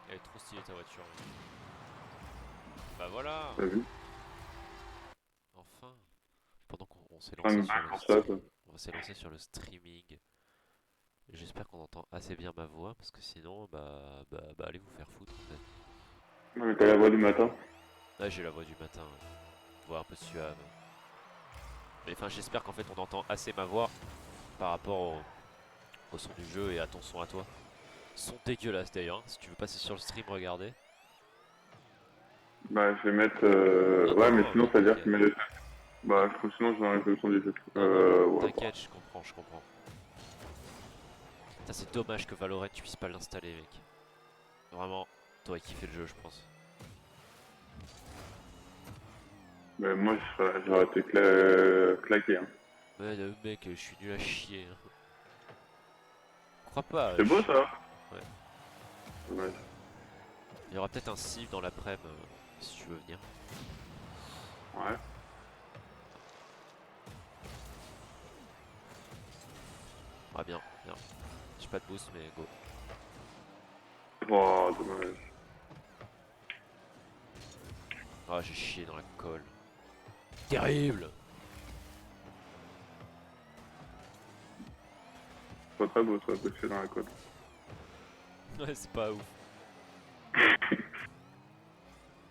Elle est trop stylée ta voiture. Bah voilà. T'as vu? Enfin. Pendant qu'on s'est lancé Enfin, sur le pour ça, stream, quoi. on s'est lancé sur le streaming. J'espère qu'on entend assez bien ma voix parce que sinon, bah allez vous faire foutre en fait. Non, mais t'as la voix du matin. Là j'ai la voix du matin, ouais. Voix un peu suave. Mais enfin j'espère qu'en fait on entend assez ma voix par rapport au son du jeu et à ton son à toi. Son dégueulasse d'ailleurs, hein. Si tu veux passer sur le stream, regardez. Bah, je vais mettre. Non, Ouais, mais non, sinon, mais ça veut dire que tu t'inquiète. mets le. Bah, je trouve sinon, je vais enlever le son du jeu. Non, non, non, Ouais, bah. t'inquiète, je comprends, je comprends. Putain, c'est dommage que Valorant tu puisses pas l'installer, mec. Vraiment, t'aurais kiffé le jeu, je pense. Mais moi, j'aurais été claqué, hein. Ouais, mec, je suis nul à chier, hein. Crois pas, C'est beau, ça? ouais. Ouais. Il y aura peut-être un civ dans l'après-midi si tu veux venir. Ouais. Ah, bien, bien. J'ai pas de boost, mais go. Oh, dommage. Ah, j'ai chié dans la colle. Terrible! C'est pas très beau, ça, de chier dans la côte. Ouais, c'est pas ouf.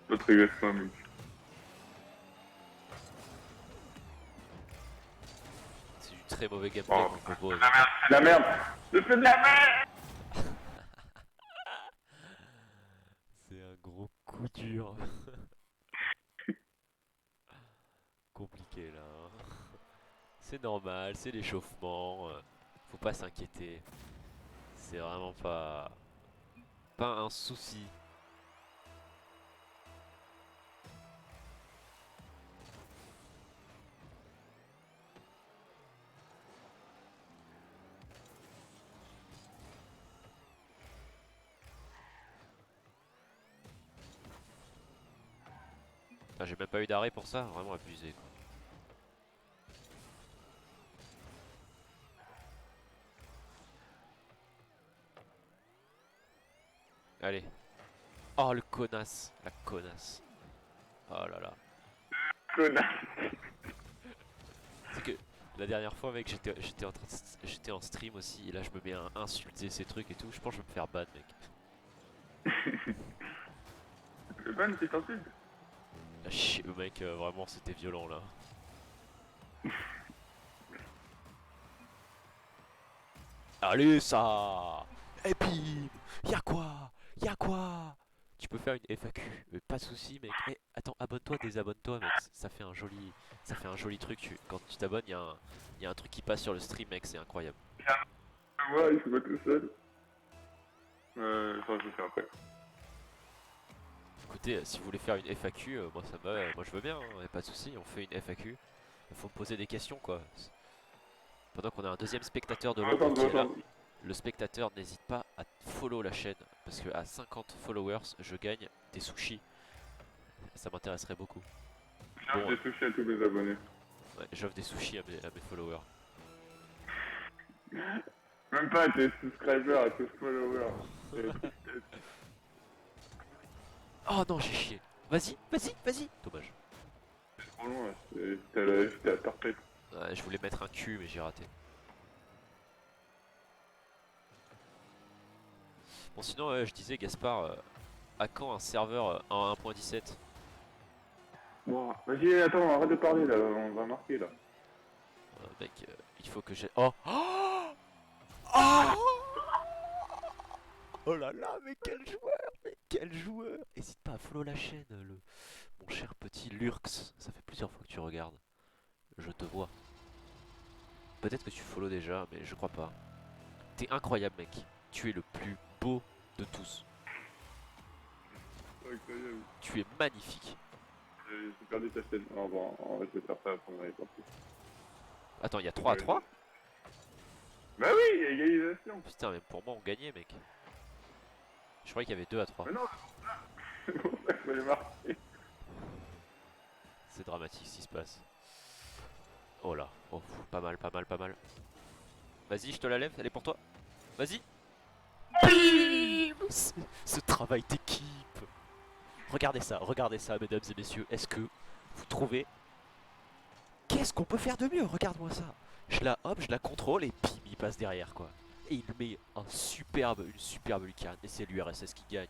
Pas très grave, quand même. C'est du très mauvais gameplay Oh, qu'on propose. c'est de la merde! Je fais de la merde! C'est un gros coup dur. Compliqué là, hein. C'est normal, c'est l'échauffement. Faut pas s'inquiéter. C'est vraiment pas un souci. Ah, j'ai même pas eu d'arrêt pour ça, vraiment abusé quoi. Allez. Oh le connasse, la connasse. Oh là là. Connard! C'est que la dernière fois mec j'étais en stream aussi et là je me mets à insulter ces trucs et tout. Je pense que je vais me faire ban mec. Le ban, c'est insulte? Ah, chier, mec, vraiment c'était violent là. Allez ça. Et puis y'a quoi? Y'a quoi? Tu peux faire une FAQ, pas de soucis mec. Eh, attends, abonne-toi, désabonne-toi mec. Ça fait un joli truc. Quand tu t'abonnes, y a un truc qui passe sur le stream mec, c'est incroyable. Moi, il faut pas tout seul. Enfin, je le fais après. Écoutez, si vous voulez faire une FAQ, moi ça me va, moi je veux bien, hein, y a pas de soucis. On fait une FAQ. Il faut me poser des questions quoi. Pendant qu'on a un deuxième spectateur de l'ombre Attends, qui est là. attends. Le spectateur n'hésite pas à follow la chaîne parce que à 50 followers, je gagne des sushis. Ça m'intéresserait beaucoup. Bon, J'ai touché à tous mes abonnés. ouais, j'offre des sushis à mes followers. Même pas à tes subscribers, à tes followers. C'est tristesse. Oh non, j'ai chié. Vas-y, vas-y, vas-y. Dommage. C'est trop loin, j'étais à tarpette. Ouais, je voulais mettre un cul, mais j'ai raté. Bon, sinon, je disais, Gaspard, à quand un serveur en 1.17? Bon, vas-y, attends, arrête de parler là, on va marquer là. Mec, il faut que j'ai. Oh! Oh! Oh! Oh là là, mais quel joueur! Mais quel joueur! N'hésite pas à follow la chaîne, mon cher petit Lurx. Ça fait plusieurs fois que tu regardes. Je te vois. Peut-être que tu follow déjà, mais je crois pas. T'es incroyable, mec. Tu es le plus beau de tous. C'est incroyable. Tu es magnifique. J'ai perdu ta chaîne. Au revoir, je vais faire ça après, on est parti. Attends, il y a 3 à 3? Bah oui, il y a égalisation. Putain, même pour moi, on gagnait, mec. Je croyais qu'il y avait 2 à 3. Mais non, c'est pour ça qu'il fallait marquer. C'est dramatique ce qui se passe. Oh là. Oh, pas mal, pas mal, pas mal. Vas-y, je te la lève, elle est pour toi. Vas-y. Bim. Ce travail d'équipe. Regardez ça, mesdames et messieurs. Est-ce que vous trouvez... Qu'est-ce qu'on peut faire de mieux? Regarde-moi ça. Je la contrôle et bim, il passe derrière quoi. Et il met une superbe lucarne. Et c'est l'URSS qui gagne.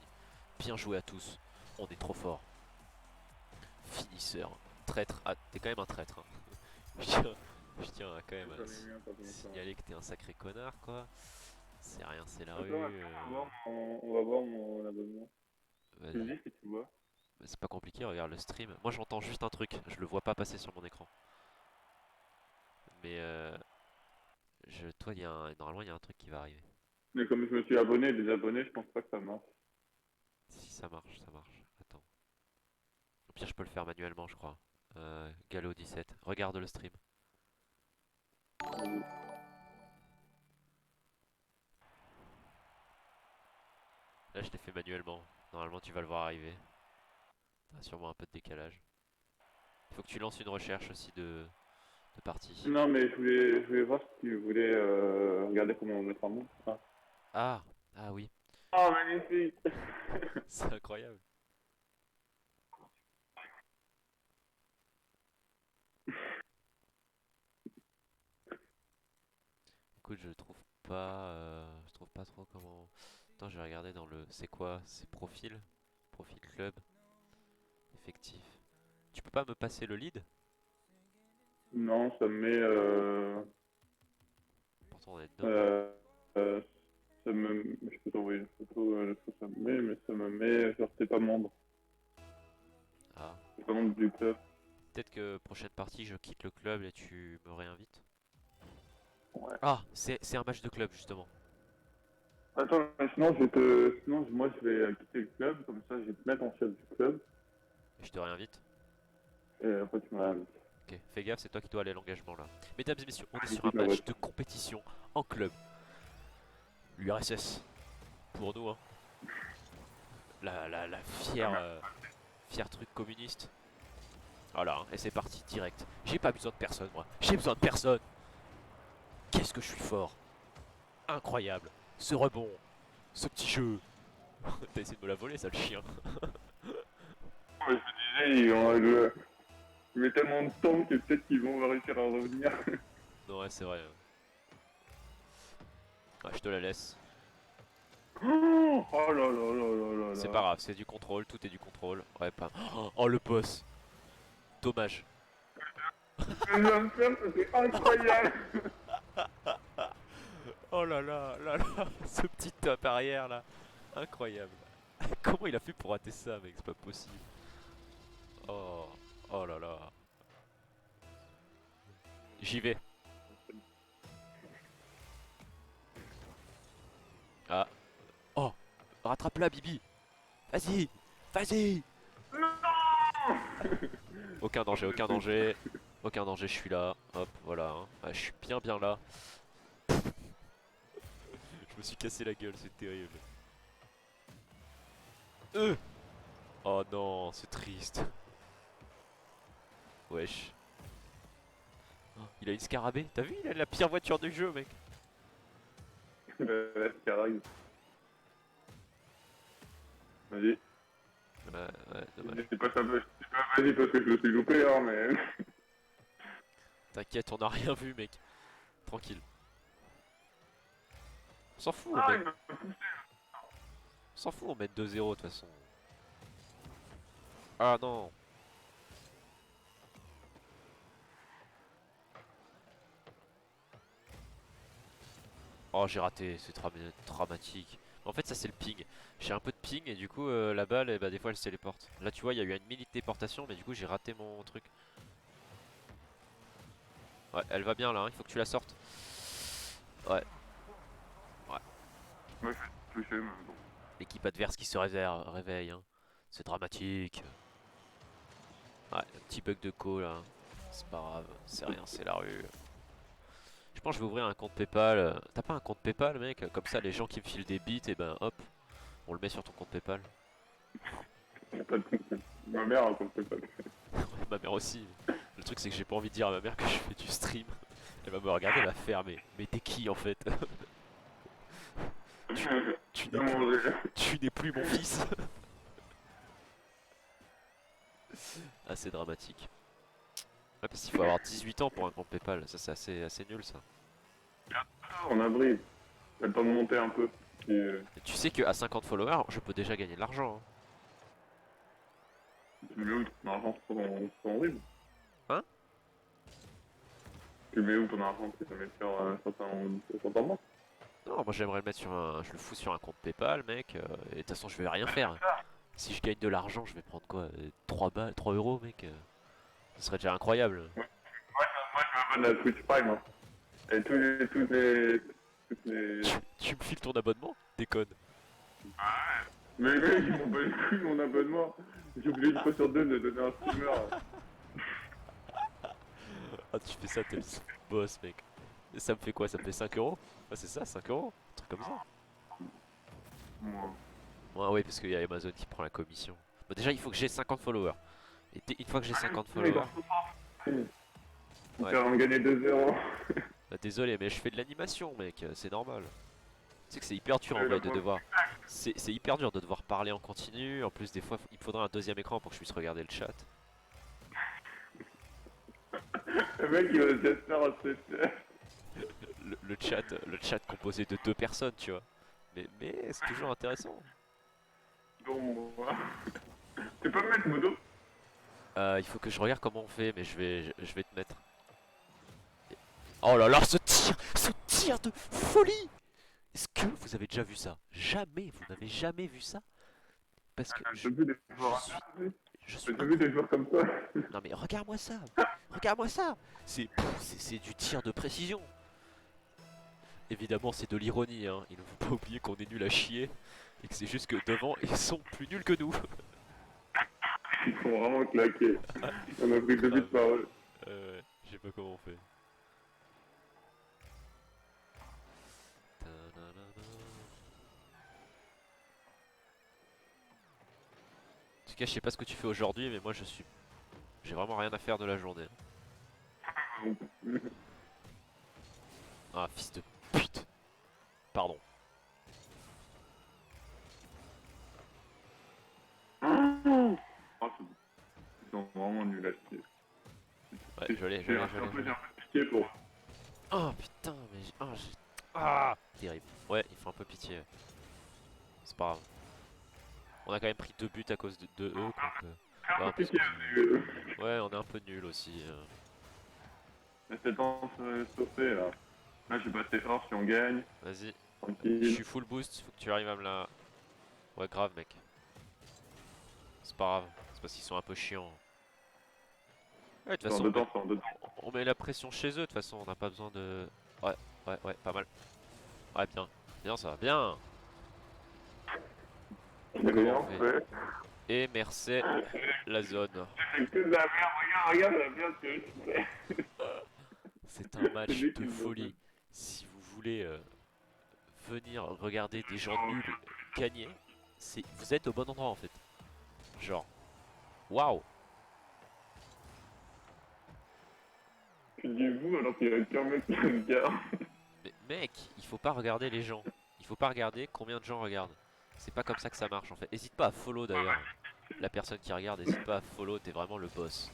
Bien joué à tous. On est trop fort. Finisseur. Traître. Ah, t'es quand même un traître. Hein. Je tiens à quand même J'en ai eu un pas à longtemps. signaler que t'es un sacré connard quoi. C'est rien, c'est la rue. Attends, on va voir mon abonnement. Tu me Vas-y. dis si tu vois. C'est pas compliqué, regarde le stream. Moi j'entends juste un truc, je le vois pas passer sur mon écran. Mais toi, normalement il y a un truc qui va arriver. Mais comme je me suis abonné, désabonné, je pense pas que ça marche. Si ça marche, ça marche. Attends. Au pire je peux le faire manuellement je crois. Gallo 17. Regarde le stream. Là je l'ai fait manuellement. Normalement tu vas le voir arriver. T'as sûrement un peu de décalage. Il faut que tu lances une recherche aussi de partie. Non, mais je voulais voir si tu voulais regarder comment on mettre en monde. Ah, Ah! Ah oui. oh, magnifique. C'est incroyable. Écoute, je trouve pas trop comment. Attends, je vais regarder dans le. C'est quoi? C'est profil? Profil club? Effectif. Tu peux pas me passer le lead? Non, ça me met... Pourtant on est dedans. euh, euh, je peux t'envoyer une photo de ce que ça me met, mais ça me met... Genre, t'es pas membre. Ah. T'es pas membre du club. Peut-être que prochaine partie je quitte le club et tu me réinvites. Ouais. Ah, c'est un match de club justement. Attends, mais sinon, moi, je vais quitter le club, comme ça, je vais te mettre en chef du club, Je te réinvite. et après, tu m'as... Ok, fais gaffe, c'est toi qui dois aller à l'engagement là. Mesdames et messieurs, on est sur un Magnifique, ma match voiture. de compétition en club. L'URSS, pour nous, hein. La fière truc communiste. Voilà, hein, et c'est parti, direct. J'ai pas besoin de personne, moi. J'ai besoin de personne. Qu'est-ce que je suis fort. Incroyable. Ce rebond. Ce petit jeu. T'as essayé de me la voler, ça, le chien. Ouais, je me disais, il met tellement de temps que peut-être qu'ils vont réussir à revenir. Non, ouais, c'est vrai. Ouais, je te la laisse. Oh là là là là là C'est là. pas grave, c'est du contrôle, tout est du contrôle. Ouais, pas. Oh, le boss. Dommage. Ce que je viens de faire, c'était incroyable. Oh là, ce petit top arrière là. Incroyable. Comment il a fait pour rater ça, mec? C'est pas possible. Oh, oh là là. J'y vais. Ah. Oh, rattrape-la, Bibi. Vas-y, vas-y. Aucun danger, aucun danger. Aucun danger, je suis là. Hop, voilà. Hein. Ah, je suis bien là. Je me suis cassé la gueule, c'est terrible. Oh non, c'est triste. Wesh. Oh, il a une scarabée. T'as vu, il a la pire voiture du jeu, mec. La Scarag. Vas-y. Ouais, dommage. C'est pas ça, c'est pas vas-y parce que je me suis loupé, hein, mais... T'inquiète, on a rien vu, mec. Tranquille. On s'en fout, Ah, il m'a poussé. on s'en fout, on met 2-0 de toute façon. Ah non. Oh, j'ai raté, c'est dramatique. En fait, ça c'est le ping. J'ai un peu de ping et du coup, la balle, bah, des fois elle se téléporte. Là, tu vois, il y a eu une mini téléportation, mais du coup, j'ai raté mon truc. Ouais, elle va bien là, hein, il faut que tu la sortes. Ouais, ouais. Moi, je suis touché, mais bon. L'équipe adverse qui se réveille, hein. C'est dramatique. Ouais, un petit bug de co là. C'est pas grave, c'est rien, c'est la rue. Je pense que je vais ouvrir un compte PayPal. T'as pas un compte PayPal, mec? Comme ça, les gens qui me filent des bits, et ben hop, on le met sur ton compte PayPal. Y a pas de... Ma mère a compris pas. Ma mère aussi. Le truc, c'est que j'ai pas envie de dire à ma mère que je fais du stream. Elle va me regarder, elle va faire, mais t'es qui en fait? Tu T'as n'es plus, mangé. tu n'es plus mon fils. Assez dramatique. Ouais, parce qu'il faut avoir 18 ans pour un compte PayPal, ça c'est assez nul ça. En avril. T'as le temps de monter un peu. Et, Et tu sais qu'à 50 followers, je peux déjà gagner de l'argent. tu mets où ton argent sur ton RIB? Hein? Tu mets où ton argent? Tu le mets sur certains banques? Non, moi j'aimerais le mettre sur un. Je le fous sur un compte PayPal, mec. Et de toute façon, je vais rien faire. Si je gagne de l'argent, je vais prendre quoi 3 balles, 3 euros, mec. Ce serait déjà incroyable. Moi, je m'abonne à Twitch Prime. Hein. Et toutes les... Tu me files ton abonnement? Déconne. Mais les mecs, ils m'ont pas les couilles mon abonnement. J'ai oublié une fois sur deux de donner un streamer. Ah, tu fais ça, t'es le boss, mec. Et ça me fait quoi? Ça me fait 5 euros? Ah, c'est ça, 5 euros? Un truc comme ça. Moi. Ouais, oui, parce qu'il y a Amazon qui prend la commission. Bon, déjà, il faut que j'ai 50 followers. Et une fois que j'ai 50 Mais followers. il Ouais. fait en gagner 2 euros. Bah, désolé, mais je fais de l'animation, mec. C'est normal. Tu sais que c'est hyper dur en La vrai de pauvre. devoir. C'est hyper dur de devoir parler en continu. En plus, des fois, il me faudrait un deuxième écran pour que je puisse regarder le chat. Le mec, il va déjà se faire un CPF. Le chat composé de deux personnes, tu vois. Mais c'est toujours intéressant. Bon, moi. Tu peux me mettre modo? Il faut que je regarde comment on fait, mais je vais te mettre. Oh là là, ce tir de folie! Est-ce que vous avez déjà vu ça? Jamais, vous n'avez jamais vu ça? Parce que J'ai vu des je joueurs. suis, je suis J'ai vu des joueurs comme ça. Non mais regarde-moi ça! Regarde-moi ça! C'est du tir de précision! Évidemment, c'est de l'ironie, hein. Il ne faut pas oublier qu'on est nul à chier et que c'est juste que devant, ils sont plus nuls que nous. Ils sont vraiment claqués. On a pris 2 buts Grave. par eux. Je sais pas comment on fait. En tout cas, je sais pas ce que tu fais aujourd'hui, mais moi j'ai vraiment rien à faire de la journée. Ah, fils de pute! Pardon. Oh, ils sont vraiment nuls à chier. Ouais, je l'ai, je J'ai l'ai, un je l'ai, je peu l'ai. pitié pour. Oh putain, mais Ah! Terrible. Ouais, il fait un peu pitié. C'est pas grave. On a quand même pris 2 buts à cause de eux, donc... Un ouais, peu parce pitié qu'on... aussi. Ouais, on est un peu nul aussi. Mais c'est temps de se sauver là. Là, j'ai passé fort si on gagne. Vas-y. Je Tranquille. suis full boost, faut que tu arrives à me la... Ouais, grave, mec. C'est pas grave, c'est parce qu'ils sont un peu chiants. Ouais, de toute C'est en façon, dedans, c'est en dedans. on met la pression chez eux, de toute façon, on n'a pas besoin de... Ouais, ouais, pas mal. Ouais, bien. Bien, ça va, bien. J'ai Comment on rien fait? fait. Et merci la zone. C'est que de la merde. Regarde la merde que je fais. C'est un C'est match lui qui de me folie. donne. Si vous voulez venir regarder des gens nuls gagner, vous êtes au bon endroit en fait. Genre, waouh! Tu dis vous alors qu'il y a qu'un mec qui regarde. Mais mec, il faut pas regarder les gens. Il faut pas regarder combien de gens regardent. C'est pas comme ça que ça marche en fait. Hésite pas à follow d'ailleurs. La personne qui regarde, hésite pas à follow, t'es vraiment le boss.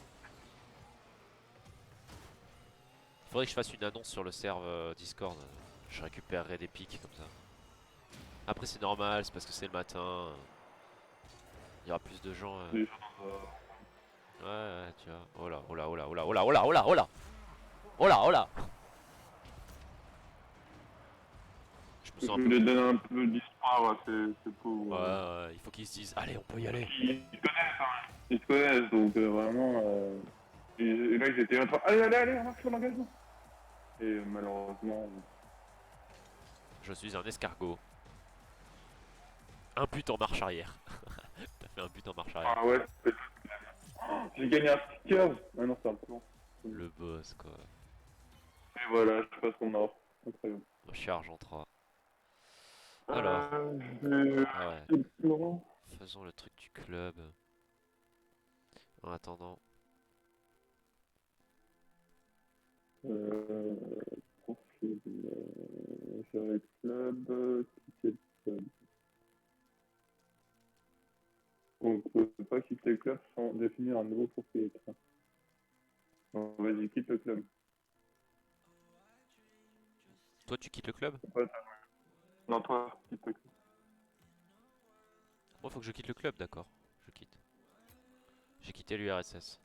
Il faudrait que je fasse une annonce sur le serve Discord. Je récupérerai des pics comme ça. Après c'est normal, c'est parce que c'est le matin. Il y aura plus de gens. Les gens, Ouais, tu vois. Oh là, oh là, oh là, oh là, oh là, oh là, oh là, oh là. Oh là, oh là. Je me je sens un peu... voulais donner un peu d'histoire à ces pauvres. Ouais, il faut qu'ils se disent, allez, on peut y aller. Ils se connaissent, donc vraiment. Et là, ils étaient en train. Allez, allez, allez, on marche sur l'engagement. Et malheureusement. Je suis un escargot. Un but en marche arrière. T'as fait un but en marche arrière. Ah ouais, j'ai gagné un sticker. Ah non, c'est un plan. Le boss, quoi. Et voilà, je passe mon or. Incroyable. Je suis argent 3. Alors, ah ouais, Laurent. faisons le truc du club. En attendant, Profil. Gérer club. Quitter le On peut pas quitter le club sans définir un nouveau propriétaire. Bon, vas-y, quitte le club. Toi, tu quittes le club? Ouais, non, toi, quitte le club. Moi, faut que je quitte le club, d'accord. Je quitte. J'ai quitté l'URSS.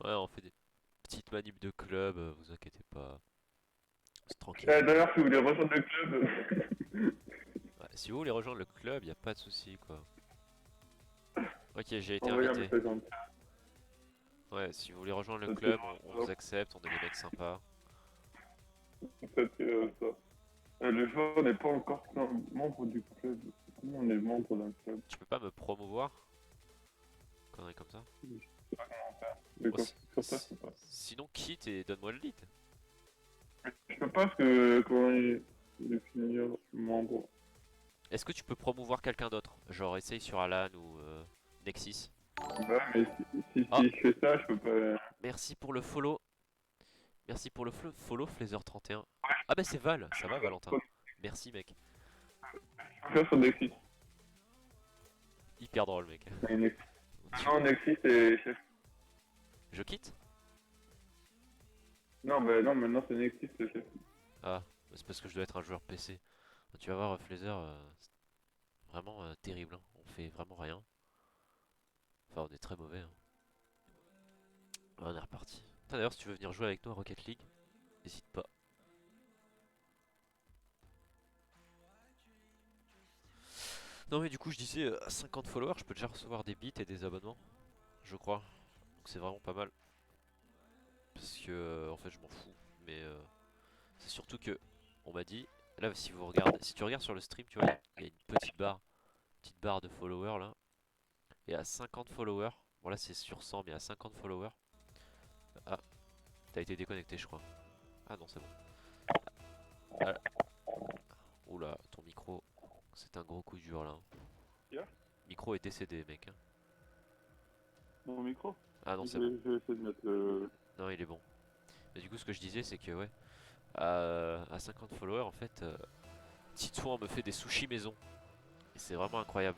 Ouais, on fait des petites manips de club, vous inquiétez pas. C'est tranquille. D'ailleurs, si vous voulez rejoindre le club, Ouais, si vous voulez rejoindre le club, y a pas de souci quoi. Ok, j'ai été envoyez un invité. message en Ouais, si vous voulez rejoindre le chat. club, on vous accepte, on est des mecs sympas. Ça. Le joueur n'est pas encore membre du club. Comment on est membre d'un club? Tu peux pas me promouvoir? Connerie comme ça. Mais Bon, sur ça, je peux pas. sinon quitte et donne-moi le lead. Je peux pas parce que quand il est fini membre. Est-ce que tu peux promouvoir quelqu'un d'autre? Genre essaye sur Alan ou Nexus. Bah, mais Ah, si je fais ça, je peux pas. merci pour le follow. Merci pour le follow Flazer31. Ah bah c'est Val, ça va Valentin. Merci mec. Je peux faire sur Nexus. Hyper drôle mec. Non, Nexus est chef. Je quitte? Non, bah non, maintenant c'est Nexus le chef. Ah, c'est parce que je dois être un joueur PC. Tu vas voir Flazer, c'est vraiment terrible, hein. On fait vraiment rien. Enfin on est très mauvais, hein. On est reparti. D'ailleurs si tu veux venir jouer avec nous à Rocket League, n'hésite pas. Non mais du coup je disais à 50 followers je peux déjà recevoir des bits et des abonnements. Je crois. Donc c'est vraiment pas mal. Parce que en fait je m'en fous. Mais c'est surtout que on m'a dit. Là si vous regardez, si tu regardes sur le stream, tu vois, il y a une petite barre de followers là. Et à 50 followers, bon là c'est sur 100 mais à 50 followers. Ah, t'as été déconnecté je crois. Ah non c'est bon. Ah, oula, ton micro, c'est un gros coup dur là, hein. Yeah. Micro est décédé mec, hein. Mon micro? Ah non c'est bon. Je vais essayer de mettre le. Non il est bon. Mais du coup ce que je disais c'est que ouais, à 50 followers en fait, Titouan me fait des sushis maison. Et c'est vraiment incroyable.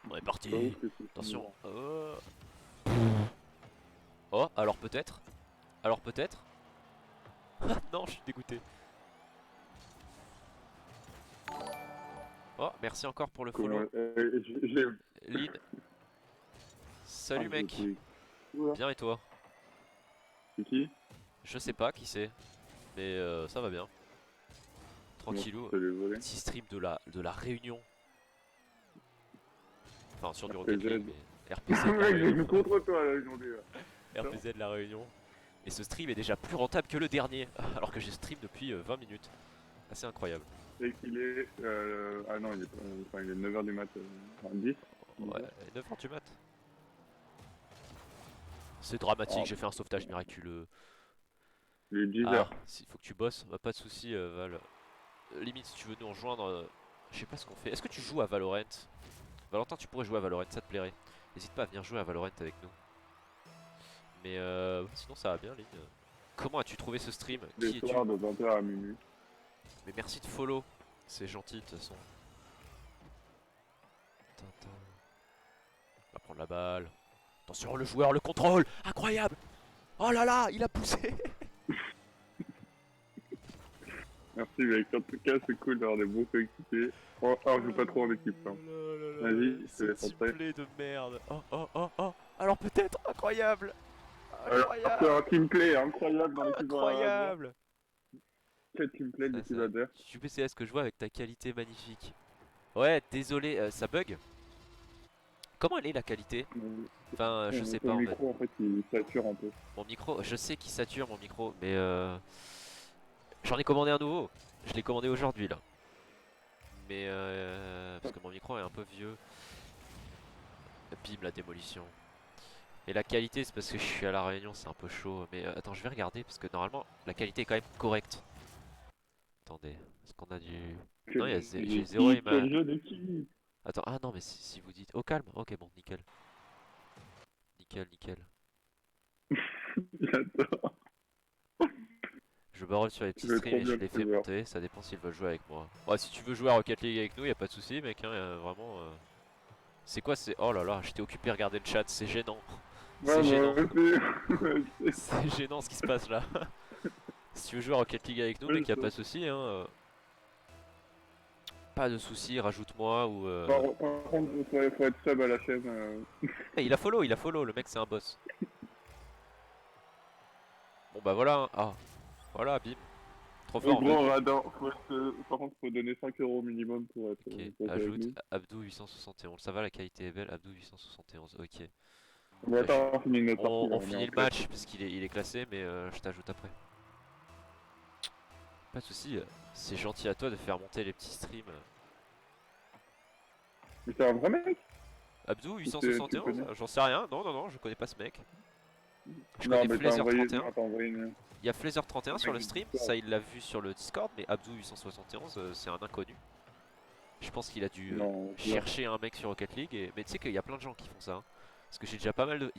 On est parti. Attention. Oh. Oh, alors peut-être. Alors peut-être. Non, je suis dégoûté. Oh, merci encore pour le follow. J'ai. Lynn. Salut mec. Oula. Bien et toi? C'est qui? Je sais pas qui c'est. Mais ça va bien. Tranquillou. Je l'ai volé. Petit stream de la Réunion. Enfin sur du Rocket RPZ. League mais RPZ de la Mec, j'ai Réunion. joué contre toi là aujourd'hui. RPZ de la Réunion. Et ce stream est déjà plus rentable que le dernier. Alors que j'ai stream depuis 20 minutes. Assez incroyable. Et qu'il est. Ah non, il est, enfin, il est 9h du mat. 10. Ouais, 9h du mat. C'est dramatique, j'ai fait un sauvetage miraculeux. Il est 10h. Ah, il faut que tu bosses, bah, pas de soucis Val. Limite si tu veux nous rejoindre, je sais pas ce qu'on fait. Est-ce que tu joues à Valorant? Valentin, tu pourrais jouer à Valorant, ça te plairait. N'hésite pas à venir jouer à Valorant avec nous. Mais sinon ça va bien Lynn. Comment as-tu trouvé ce stream? Qui Les es-tu? soirs de 20h à minuit. Mais merci de follow, c'est gentil de toute façon. Tintin. On va prendre la balle. Attention le joueur, le contrôle. Incroyable. Oh là là, il a poussé. Merci mec, en tout cas c'est cool d'avoir des bons coéquipiers. Oh, je joue pas trop en équipe. Hein. Vas-y, je te Ce laisse entrer. teamplay de merde. Oh oh oh oh. Alors peut-être incroyable. Alors, c'est Incroyable. un teamplay incroyable dans l'équipe Incroyable. Quel teamplay de Ça, l'équipe ça. adverse. Tu peux essayer ce que je vois avec ta qualité magnifique. Ouais, désolé, ça bug. Comment elle est la qualité? Enfin, je sais pas Ton en fait. micro en fait il sature un peu. Mon micro, je sais qu'il sature mon micro, mais j'en ai commandé un nouveau. Je l'ai commandé aujourd'hui là. Mais parce que mon micro est un peu vieux. Bim, la démolition. Et la qualité, c'est parce que je suis à la Réunion, c'est un peu chaud. Mais attends, je vais regarder parce que normalement la qualité est quand même correcte. Attendez, est-ce qu'on a du. Non, j'ai zéro image. Quel jeu de qui? Attends, ah non, mais si vous dites. Au calme, ok, bon, nickel. Nickel, nickel. J'adore. Je me roll sur les petits Je vais streams trop et bien je le les fais streamer. monter, ça dépend s'ils veulent jouer avec moi. Ouais, si tu veux jouer à Rocket League avec nous, y a pas de souci, mec, hein, vraiment. C'est quoi, c'est. Oh là là, j'étais occupé à regarder le chat, c'est gênant. Ouais, C'est moi gênant. aussi. Moi aussi. C'est gênant ce qui se passe là. Si tu veux jouer à Rocket League avec nous, Ouais, mec, y a je pas sais. de souci, hein. Pas de souci, rajoute-moi ou. Par contre, faut être sub à la chaîne. Eh, il a follow, le mec c'est un boss. Bon bah voilà, hein. Ah, voilà, bim. Trop Au fort, gros, vas-y. radar. Par contre, faut donner 5 € minimum pour être Ok, avec ajoute nous. Abdou 871. Ça va, la qualité est belle, Abdou 871. Ok. Bon, Bah, attends, on finit notre partie là, on on est finit en le classique. match parce qu'il est classé, mais je t'ajoute après. Pas de souci. C'est gentil à toi de faire monter les petits streams. Mais c'est un vrai mec? Abdou Ou tu le 871? connais? J'en sais rien. Non, non, non, je connais pas ce mec. Je Non, connais mais t'as envoyé. Non, Flazer31. t'as envoyé une. Il y a Flazer31 Un sur mec le du stream, Discord. ça il l'a vu sur le Discord, mais Abdou 871 c'est un inconnu. Je pense qu'il a dû Non, tu vois. chercher un mec sur Rocket League. Mais tu sais qu'il y a plein de gens qui font ça, hein. Parce que j'ai déjà pas mal de.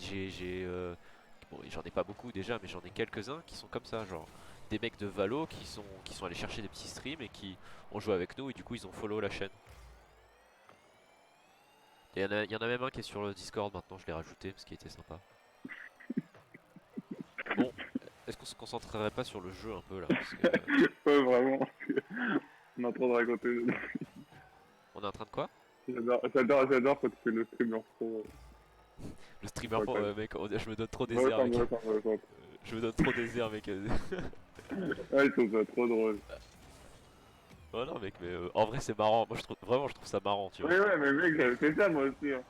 Bon, j'en ai pas beaucoup déjà, mais j'en ai quelques-uns qui sont comme ça. Genre des mecs de Valo qui sont allés chercher des petits streams et qui ont joué avec nous et du coup ils ont follow la chaîne. Et il y en a même un qui est sur le Discord maintenant, je l'ai rajouté parce qu'il était sympa. Bon, est-ce qu'on se concentrerait pas sur le jeu un peu là parce que Ouais, vraiment. On est en train de raconter. on est en train de quoi? J'adore quand tu fais le streamer pro. Le streamer Ouais, pro, mec, je me donne trop des ouais, airs, ça mec. me va, ça me va, ça me Je me donne trop des airs, mec. va. Ouais, ils sont pas trop drôles. Oh non, mec, mais en vrai, c'est marrant. Moi, je trouve ça marrant, tu vois. Ouais, ouais, mais mec, j'avais fait ça moi aussi. Hein.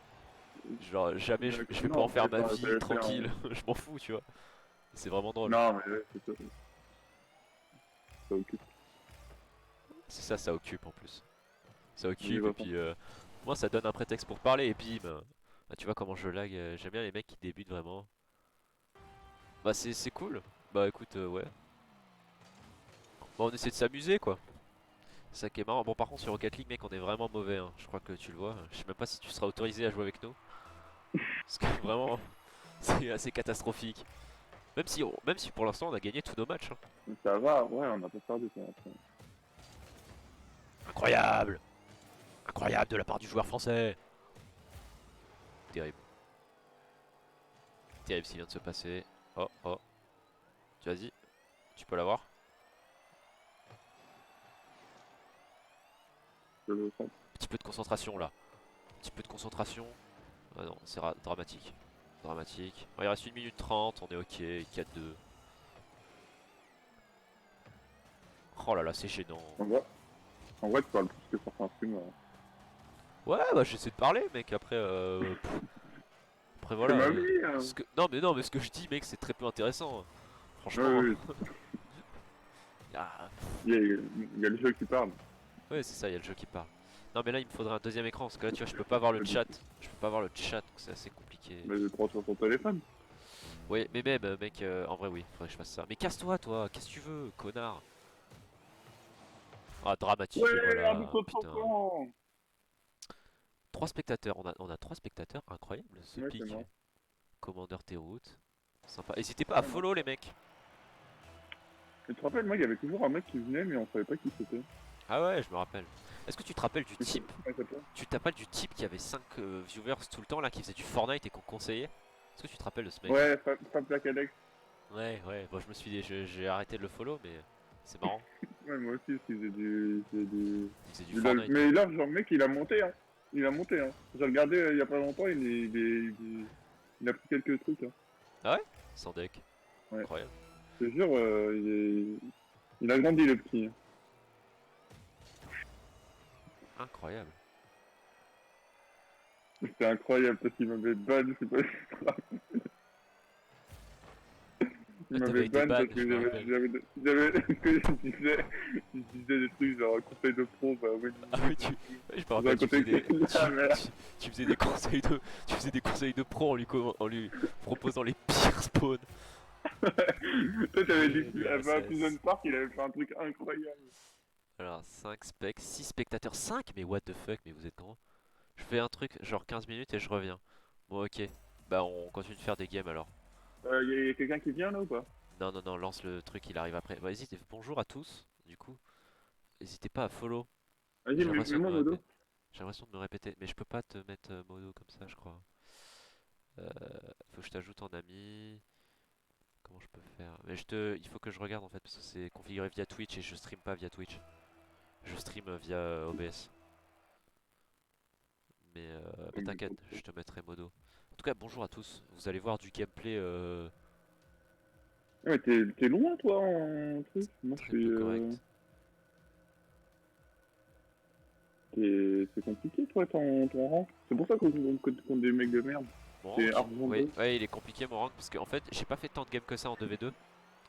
Genre, jamais je vais pas Non, en faire ma pas, vie j'avais fait tranquille. Je m'en fous, tu vois. C'est vraiment drôle. Non, mais ouais, c'est ça. Ça occupe. C'est ça, ça occupe en plus. Ça On y occupe, va et pas. puis moi, ça donne un prétexte pour parler, et bim. Ah, tu vois comment je lag. J'aime bien les mecs qui débutent vraiment. Bah, c'est cool. Bah, écoute, ouais. Bon, on essaie de s'amuser, quoi. C'est ça qui est marrant. Bon, par contre, sur Rocket League, mec, on est vraiment mauvais, hein. Je crois que tu le vois. Je sais même pas si tu seras autorisé à jouer avec nous. Parce que vraiment, c'est assez catastrophique. Même si pour l'instant, on a gagné tous nos matchs, hein. Mais ça va, ouais, on a pas perdu pour l'instant. Incroyable! Incroyable de la part du joueur français! Terrible. Terrible ce qui vient de se passer. Oh, oh. Vas-y, tu peux l'avoir. Je le sens. Petit peu de concentration là. Petit peu de concentration. Ah non, c'est dramatique. Dramatique. Bon, il reste 1 minute 30, on est ok, 4-2. Oh là là, c'est gênant. En vrai, tu parles plus que certains streamers. Ouais, bah j'essaie de parler, mec. Après, après C'est voilà. ma vie, hein. Non, mais ce que je dis, mec, c'est très peu intéressant, hein. Ouais, Franchement. oui, Ah, il y a le jeu qui parle. ouais, c'est ça, il y a le jeu qui parle. Non, mais là, il me faudrait un deuxième écran parce que là, tu vois, je peux pas voir le chat. Je peux pas voir le chat, donc c'est assez compliqué. Mais je prends sur ton téléphone. Ouais, mais même, mec, en vrai, oui, faudrait que je fasse ça. Mais casse-toi, toi, qu'est-ce que tu veux, connard? Ah, dramatique, et Ouais, voilà, arbitre putain. sortant. 3 spectateurs, on a 3 spectateurs, incroyable ce Ouais, c'est pic. moi. Commander Terroute, sympa. N'hésitez pas à follow les mecs. Tu te rappelles, moi, il y avait toujours un mec qui venait, mais on savait pas qui c'était. Ah ouais, je me rappelle. Est-ce que tu te rappelles du type? Comment il s'appelait? Tu te rappelles du type qui avait 5 viewers tout le temps là, qui faisait du Fortnite et qu'on conseillait? Est-ce que tu te rappelles de ce mec? Ouais, Fab Black Alex. Ouais, ouais, bon, je me suis dit, j'ai arrêté de le follow, mais c'est marrant. Ouais, moi aussi, parce qu'il faisait du. Il faisait du Fortnite. Mais là, genre, le mec, il a monté, hein. Il a monté, hein. J'ai regardé il y a pas longtemps, il a pris quelques trucs, hein. Ah ouais? Sans deck. Ouais. Incroyable. Je te jure, il a grandi, le petit. Incroyable. C'était incroyable parce qu'il m'avait ban, je sais pas si tu te rappelles. Il Ah, t'avais m'avait été ban ban, parce que je me rappelle. je disais des trucs genre conseil de pro, bah oui. Ah oui, ouais, je me rappelle, tu Raconter faisais des... que la merde. tu faisais des conseils de... Tu faisais des conseils de pro en lui proposant les pires spawns. Toi, t'avais dit, Et à Prison SS. Park, il avait fait un truc incroyable. Alors, 5 specs, 6 spectateurs, 5. Mais what the fuck, mais vous êtes grand. Je fais un truc, genre 15 minutes et je reviens. Bon, ok. Bah, on continue de faire des games alors. Y a quelqu'un qui vient là ou pas? Non, non, non, lance le truc, il arrive après. Bah, hésitez, bonjour à tous, du coup. N'hésitez pas à follow. Vas-y, J'ai l'impression de mets-moi me modo. répéter. J'ai l'impression de me répéter, mais je peux pas te mettre modo comme ça, je crois. Euh, Faut que je t'ajoute en ami. Comment je peux faire? Mais il faut que je regarde en fait, parce que c'est configuré via Twitch et je stream pas via Twitch. Je stream via OBS. Mais t'inquiète, je te mettrai modo. En tout cas, bonjour à tous. Vous allez voir du gameplay Ouais, t'es loin toi en truc? Moi je très suis. peu correct. C'est compliqué toi ton rang. C'est pour ça qu'on compte des mecs de merde. Mon C'est rank, argent oui, 2. ouais, il est compliqué mon rank parce qu'en fait, j'ai pas fait tant de games que ça en 2v2.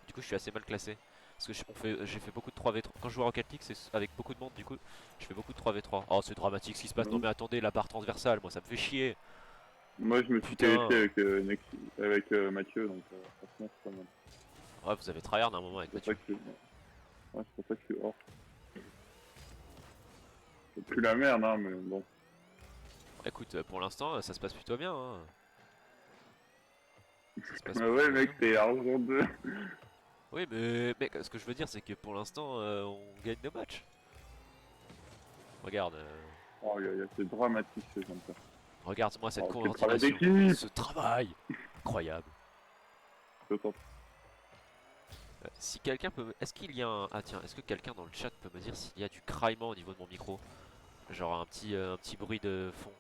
Du coup, je suis assez mal classé. Parce que j'ai fait beaucoup de 3v3. Quand je joue à Rocket League, c'est avec beaucoup de monde, du coup, je fais beaucoup de 3v3. Oh, c'est dramatique ce qui se passe. Non, mais attendez, la barre transversale, moi, ça me fait chier. Moi je me suis qualifié Putain. avec Mathieu, donc franchement c'est pas mal. Ouais, vous avez tryhard un moment avec C'est pour ça Mathieu. que ouais, c'est pour ça que je suis hors. C'est plus la merde, hein, mais bon. Écoute, pour l'instant, ça se passe plutôt bien. Hein. Ça se passe Mais ouais, plutôt mec, bien. c'est argent 2. Oui, mais mec, ce que je veux dire, c'est que pour l'instant, on gagne nos matchs. Regarde, Oh, c'est dramatique ce genre de ça. regarde-moi cette Oh, quel travail coordination, d'équipe! ce travail incroyable. Je sens. Si quelqu'un peut, est-ce qu'il y a un, ah tiens, est-ce que quelqu'un dans le chat peut me dire s'il y a du craillement au niveau de mon micro? Genre un petit bruit de fond.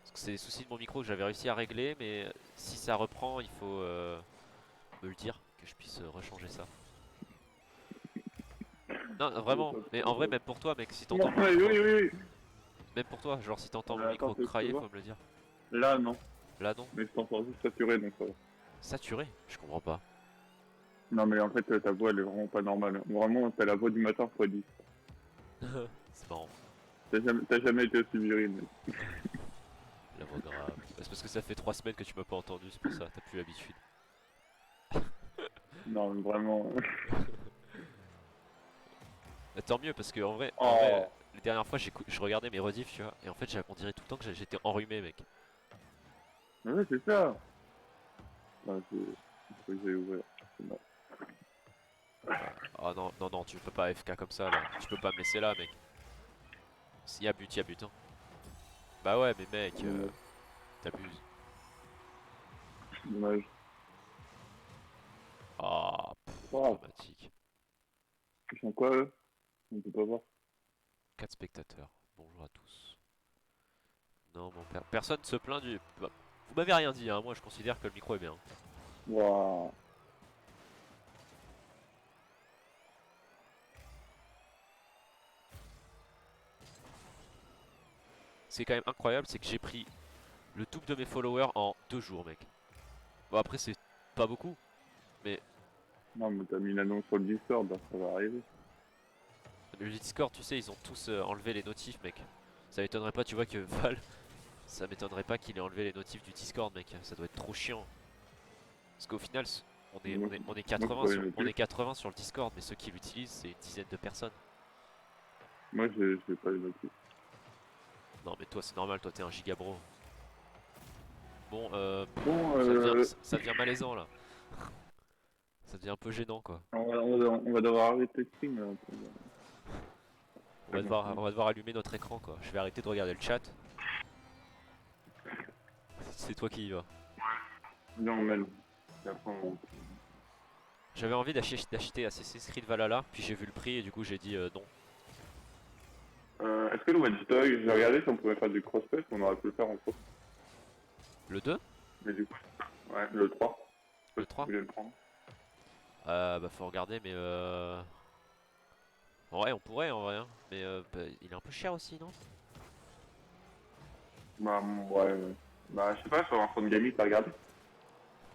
Parce que c'est des soucis de mon micro que j'avais réussi à régler, mais si ça reprend, il faut me le dire, que je puisse rechanger ça. Non, vraiment, mais en vrai, même pour toi, mec, si Non, t'entends mon oui, micro, oui, oui. même pour toi, genre si t'entends mon Attends, micro tu peux crailler, voir? faut me le dire. Là, non. Là, non. Mais je t'entends juste saturé, donc ça va. Saturé? Je comprends pas. Non, mais en fait, ta voix, elle est vraiment pas normale. Vraiment, t'as la voix du matin x 10. C'est marrant. T'as jamais été aussi viril, mec. La voix grave. C'est parce que ça fait 3 semaines que tu m'as pas entendu, c'est pour ça, t'as plus l'habitude. Non, mais vraiment. Tant mieux parce que en vrai, Oh! les dernières fois je regardais mes rediffs, tu vois, et en fait on dirait tout le temps que j'étais enrhumé, mec. Mais ouais, c'est ça! Ah, il faut que j'aille ouvrir. C'est bon. Ah non, non, non, tu peux pas AFK comme ça là. Tu peux pas me laisser là, mec. S'il y a but, il y a but, hein. Bah ouais, mais mec, Dommage. t'abuses. Dommage. Ah, Oh, dramatique. ils sont quoi, eux? On peut pas voir. 4 spectateurs. Bonjour à tous. Non, mon père. Personne se plaint du. Bah, vous m'avez rien dit, hein. Moi je considère que le micro est bien. Waouh! C'est quand même incroyable, c'est que j'ai pris le double de mes followers en 2 jours, mec. Bon, après, c'est pas beaucoup, mais Non, mais t'as mis l'annonce sur le Discord, donc ça va arriver. le Discord, tu sais, ils ont tous enlevé les notifs, mec. Ça m'étonnerait pas, tu vois, que Val, ça m'étonnerait pas qu'il ait enlevé les notifs du Discord, mec. Ça doit être trop chiant. Parce qu'au final, Moi, on est moi, je 80 pourrais sur, on noter. est 80 sur le Discord, mais ceux qui l'utilisent, c'est une dizaine de personnes. Moi, je vais pas les noter. Non, mais toi, c'est normal, toi, t'es un gigabro. Bon, Bon, ça devient malaisant là. Ça devient un peu gênant, quoi. on va devoir arrêter le stream, là. On va devoir allumer notre écran, quoi. Je vais arrêter de regarder le chat. C'est toi qui y vas. Non, Mel. Et après, J'avais envie d'acheter Assassin's Creed Valhalla, puis j'ai vu le prix et du coup j'ai dit non. est-ce que le Watch Dogs, j'ai regardé si on pouvait faire du crossplay, on aurait pu le faire en cross. Le 2? Mais du coup, ouais, le 3. Je Le sais pas si 3? vous voulez le prendre. Bah faut regarder, mais en vrai, on pourrait en vrai, hein. Mais bah, il est un peu cher aussi, non? Bah, ouais. Bah, je sais pas, sur un phone gaming, t'as regardé?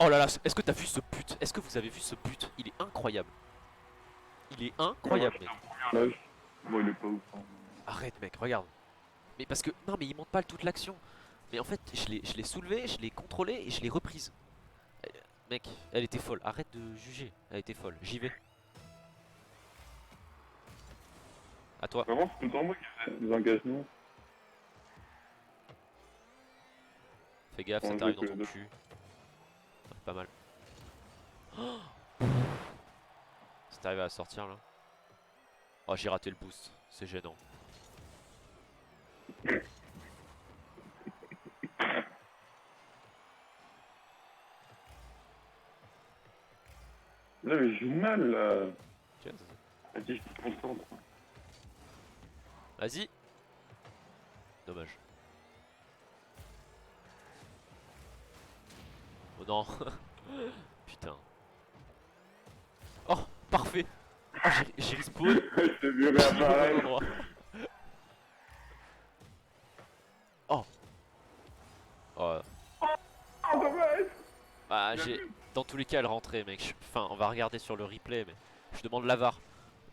Oh là là, est-ce que t'as vu ce but? Est-ce que vous avez vu ce but? Il est incroyable. Il est Ouais, moi, incroyable, j'étais mec. en première loge. Bon, il est pas ouf, hein. Arrête, mec, regarde. Mais parce que, non, mais il monte pas toute l'action. Mais en fait, je l'ai soulevé, je l'ai contrôlé et je l'ai reprise. Euh, Mec, elle était folle. Arrête de juger. Elle était folle. J'y vais. À toi. Vraiment, c'est tout le temps moi qui faisais des engagements. Fais gaffe, ça On t'arrive joue dans que les ton deux. cul. Ouais, pas mal. C'est arrivé à sortir là. Oh, j'ai raté le boost, c'est gênant. Là, mais je joue mal, là. Tiens, Vas-y, je te concentre. vas-y. Dommage. Oh non. Putain. Oh, parfait. Oh, j'ai respawn. Je t'ai vu Pile au bon réapparaître. endroit. Oh. Oh. Oh, dommage. Bah, j'ai. Dans tous les cas, elle rentrait, mec. Enfin, on va regarder sur le replay, mais. Je demande la VAR.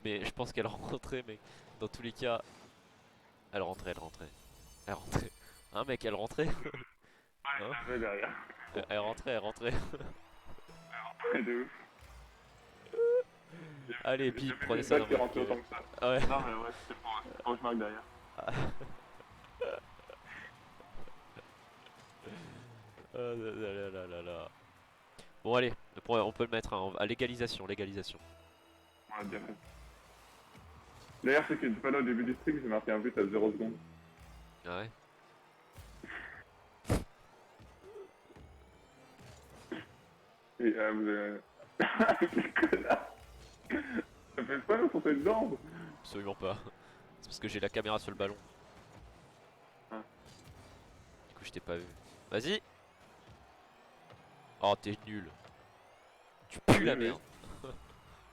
Mais je pense qu'elle rentrait, mec. Dans tous les cas. Elle rentrait, elle rentrait. Elle rentrait. Hein, mec, elle rentrait. Hein, Je l'avais derrière. elle rentrait, elle rentrait. C'est de ouf. Allez, J'ai bip, jamais prenez vu ça une dans balle qui votre rentrait gueule. autant que ça. Ah ouais. Non, mais ouais, c'est pour que je marque derrière. Ah là là là là là. Bon, allez, on peut le mettre hein, à l'égalisation, l'égalisation. Ouais, bien fait. D'ailleurs, c'est que pas là au début du stream, j'ai marqué un but à 0 secondes. Ah ouais. Et vous avez. Quel connard. Ça fait pas le sauter dedans. Absolument pas. C'est parce que j'ai la caméra sur le ballon. Ah. Du coup, je t'ai pas vu. Vas-y. Oh, t'es nul. Tu pues la Oui, oui. merde.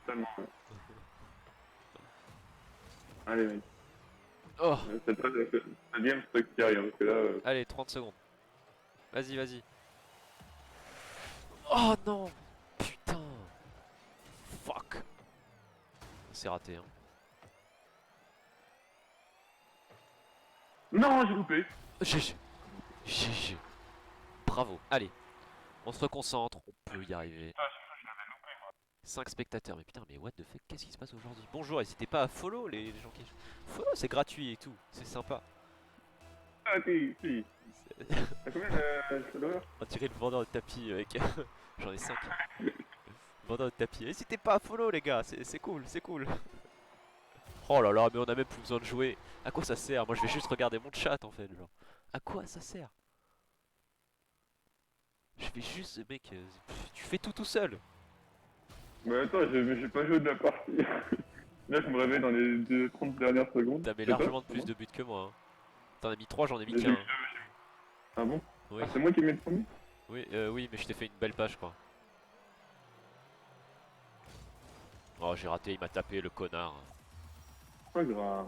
Tellement. Allez, mec. Oh, C'est pas le deuxième stock qui arrive, parce que là. allez, 30 secondes. Vas-y, vas-y. Oh non. Putain. Fuck. C'est raté, hein. Non, j'ai loupé. GG. GG. Bravo. Allez. On se reconcentre. On peut y arriver. 5 spectateurs. Mais putain, mais what the fuck, qu'est-ce qui se passe aujourd'hui? Bonjour, n'hésitez pas à follow les gens qui. Follow, c'est gratuit et tout. C'est sympa. Ah, si. T'as combien de followers? On dirait le vendeur de tapis, mec. J'en ai 5. Vendeur de tapis. N'hésitez pas à follow, les gars. C'est cool, c'est cool. Oh là là, mais on a même plus besoin de jouer. À quoi ça sert? Moi, je vais juste regarder mon chat en fait. Genre. À quoi ça sert? Je fais juste, mec. Tu fais tout seul. Mais attends, j'ai pas joué de la partie. Là, je me réveille dans les 30 dernières secondes. T'as mis Je sais pas, largement de c'est plus bon. de buts que moi. Hein. T'en as mis 3, j'en ai mis J'ai qu'un. vu Ah bon? Oui. Ah, c'est moi qui ai mis le premier? Oui, mais je t'ai fait une belle page, quoi. Oh, j'ai raté, il m'a tapé, le connard. Pas grave.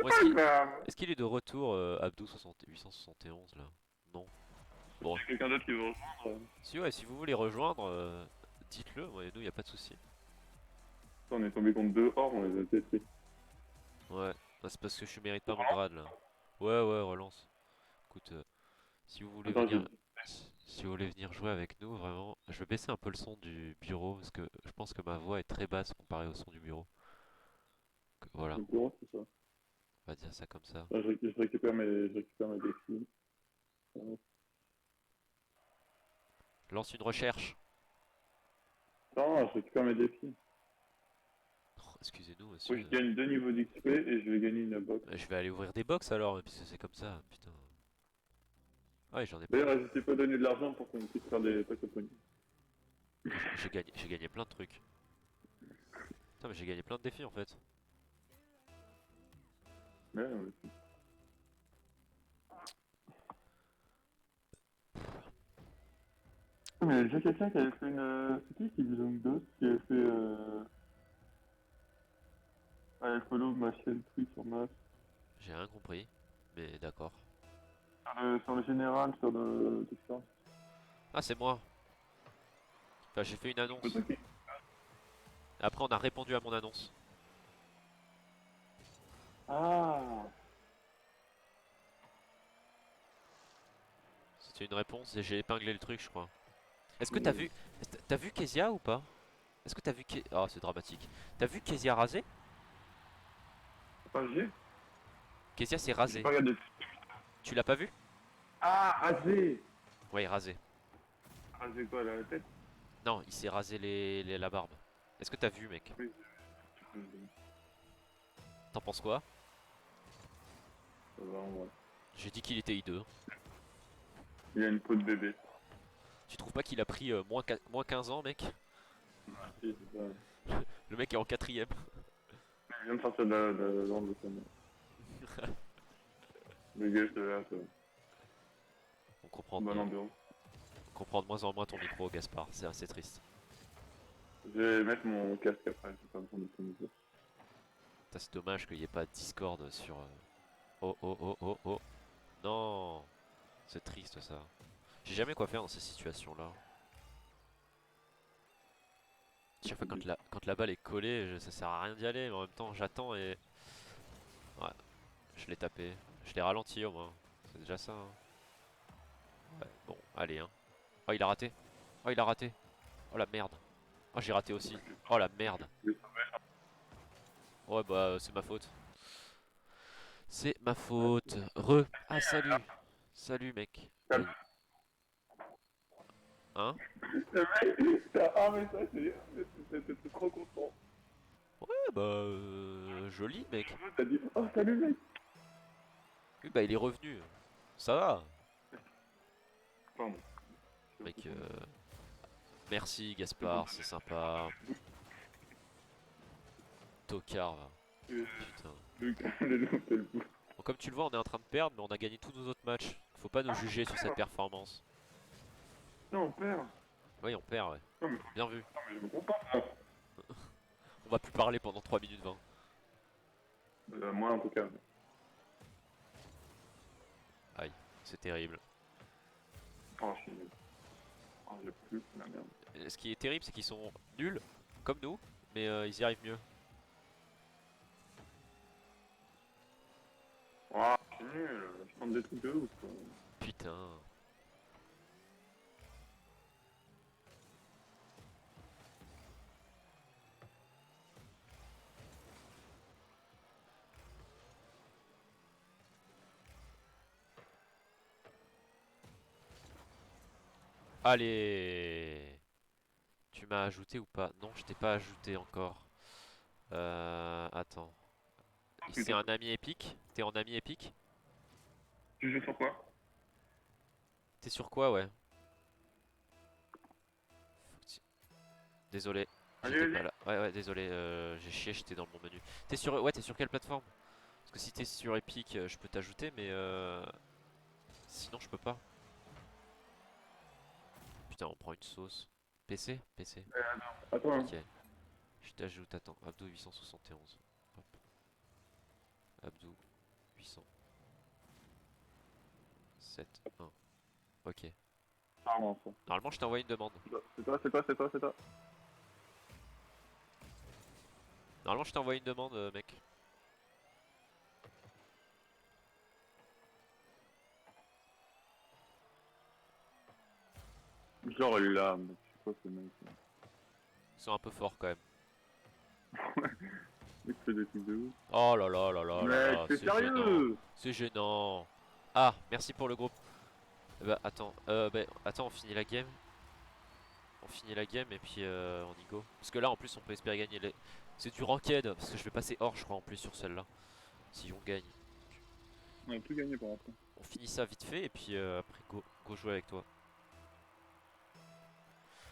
Bon, Pas grave. est-ce qu'il est de retour, Abdou 871 là? Non. Bon, Il y a quelqu'un d'autre qui veut rejoindre. si ouais, si vous voulez rejoindre, dites-le. Ouais, nous, y a pas de souci. On est tombé contre 2 hors, on les a testés. Ouais, bah, c'est parce que je mérite pas mon grade là. Ouais, relance. Écoute, si vous voulez Attends, venir, si vous voulez venir jouer avec nous, vraiment, je vais baisser un peu le son du bureau parce que je pense que ma voix est très basse comparée au son du bureau. Donc, voilà, le bureau, c'est ça. on va dire ça comme ça. Ah, je récupère mes défis. Lance une recherche. Non, je récupère mes défis. Oh, excusez-nous, Faut monsieur. que je gagne 2 niveaux d'XP et je vais gagner une box. Je vais aller ouvrir des box alors, puisque c'est comme ça, putain. Ouais, j'en ai pas. D'ailleurs, n'hésitez pas à donner de l'argent pour qu'on puisse faire des packs au J'ai gagné plein de trucs. Putain, mais j'ai gagné plein de défis en fait. Ouais, ouais. Mais il y a déjà quelqu'un qui avait fait une. C'est qui faisait une dose qui avait fait. Allez, follow ma chaîne Twitch sur ma. J'ai rien compris, mais d'accord. Sur le général, sur le Discord. Ah, c'est moi. Enfin, j'ai fait une annonce. C'est toi qui- Après, on a répondu à mon annonce. Ah! C'était une réponse et j'ai épinglé le truc, je crois. Est-ce que t'as vu Kezia ou pas? Est-ce que t'as vu Kezia? Oh, c'est dramatique. T'as vu Kezia rasé? Pas j'ai? Kezia s'est J'ai rasé. pas regardé. Tu l'as pas vu? Ah, rasé! Ouais, rasé. Rasé quoi, la tête? Non, il s'est rasé la barbe. Est-ce que t'as vu, mec? Oui. T'en penses quoi? Ça va, en vrai. J'ai dit qu'il était hideux. Il a une peau de bébé. Tu trouves pas qu'il a pris moins 15 ans, mec? Si, c'est ça. Le mec est en quatrième. Il vient de sortir de la lampe de sa mère. Le gars, je là, On comprend, bonne ambiance. on comprend de moins en moins ton micro, Gaspard. C'est assez triste. Je vais mettre mon casque après, je vais pas me prendre de son micro. Putain, c'est dommage qu'il n'y ait pas de Discord sur... Oh, oh, oh, oh, oh. Non, c'est triste ça. J'ai jamais quoi faire dans ces situations-là. Chaque fois quand la balle est collée, ça sert à rien d'y aller, mais en même temps j'attends et... Ouais, je l'ai tapé. Je l'ai ralenti au moins. C'est déjà ça. Hein. Ouais, bon, allez hein. Oh il a raté. Oh il a raté. Oh la merde. Oh j'ai raté aussi. Oh la merde. Ouais bah c'est ma faute. C'est ma faute. Ah salut. Salut mec. Hein? Le mec, t'as un message, t'es trop content. Ouais bah joli mec. T'as dit, oh salut mec. Oui bah il est revenu. Ça va. Pardon. Mec merci Gaspard, c'est sympa. Tocard va. Putain. Bon, comme tu le vois on est en train de perdre mais on a gagné tous nos autres matchs. Faut pas nous juger sur cette performance. Non, on perd. Oui on perd ouais. Non, mais, Bien vu. non, mais je me comprends pas. On va plus parler pendant 3 minutes 20. Moi en tout cas. Aïe, c'est terrible. Oh, je suis nul. Oh, j'ai plus la merde. Et ce qui est terrible c'est qu'ils sont nuls comme nous mais ils y arrivent mieux. Oh, je suis nul. Je tente des trucs de ouf. Quoi. Putain. Allez. Tu m'as ajouté ou pas? Non, je t'ai pas ajouté encore. Attends. C'est Putain. un ami épique? T'es en ami épique? Tu joues sur quoi? T'es sur quoi, ouais? Désolé, Allez, j'étais pas vas-y. là. Ouais, ouais, désolé, j'ai chié, j'étais dans mon menu. T'es sur, ouais, t'es sur quelle plateforme? Parce que si t'es sur Epic, je peux t'ajouter, mais sinon je peux pas. Putain, on prend une sauce. PC? PC. Attends. Hein. Ok. Je t'ajoute, attends, Abdou 871. Hop. Abdou 807.1. Ok. Pardon, ça. Normalement, je t'envoie une demande. C'est toi, c'est toi, c'est toi, c'est toi. Normalement, je t'envoie une demande, mec. Genre là, mais c'est quoi ce mec? Ils sont un peu forts quand même. Mec fait des trucs de ouf. Oh là là là là là Mec, là, t'es c'est gênant. sérieux? C'est gênant. Ah, merci pour le groupe. Bah attends, attends, on finit la game. On finit la game et puis on y go. Parce que là en plus on peut espérer gagner les... C'est du ranked, parce que je vais passer hors je crois en plus sur celle-là. Si on gagne. On a tout gagné par après. On finit ça vite fait et puis après go jouer avec toi.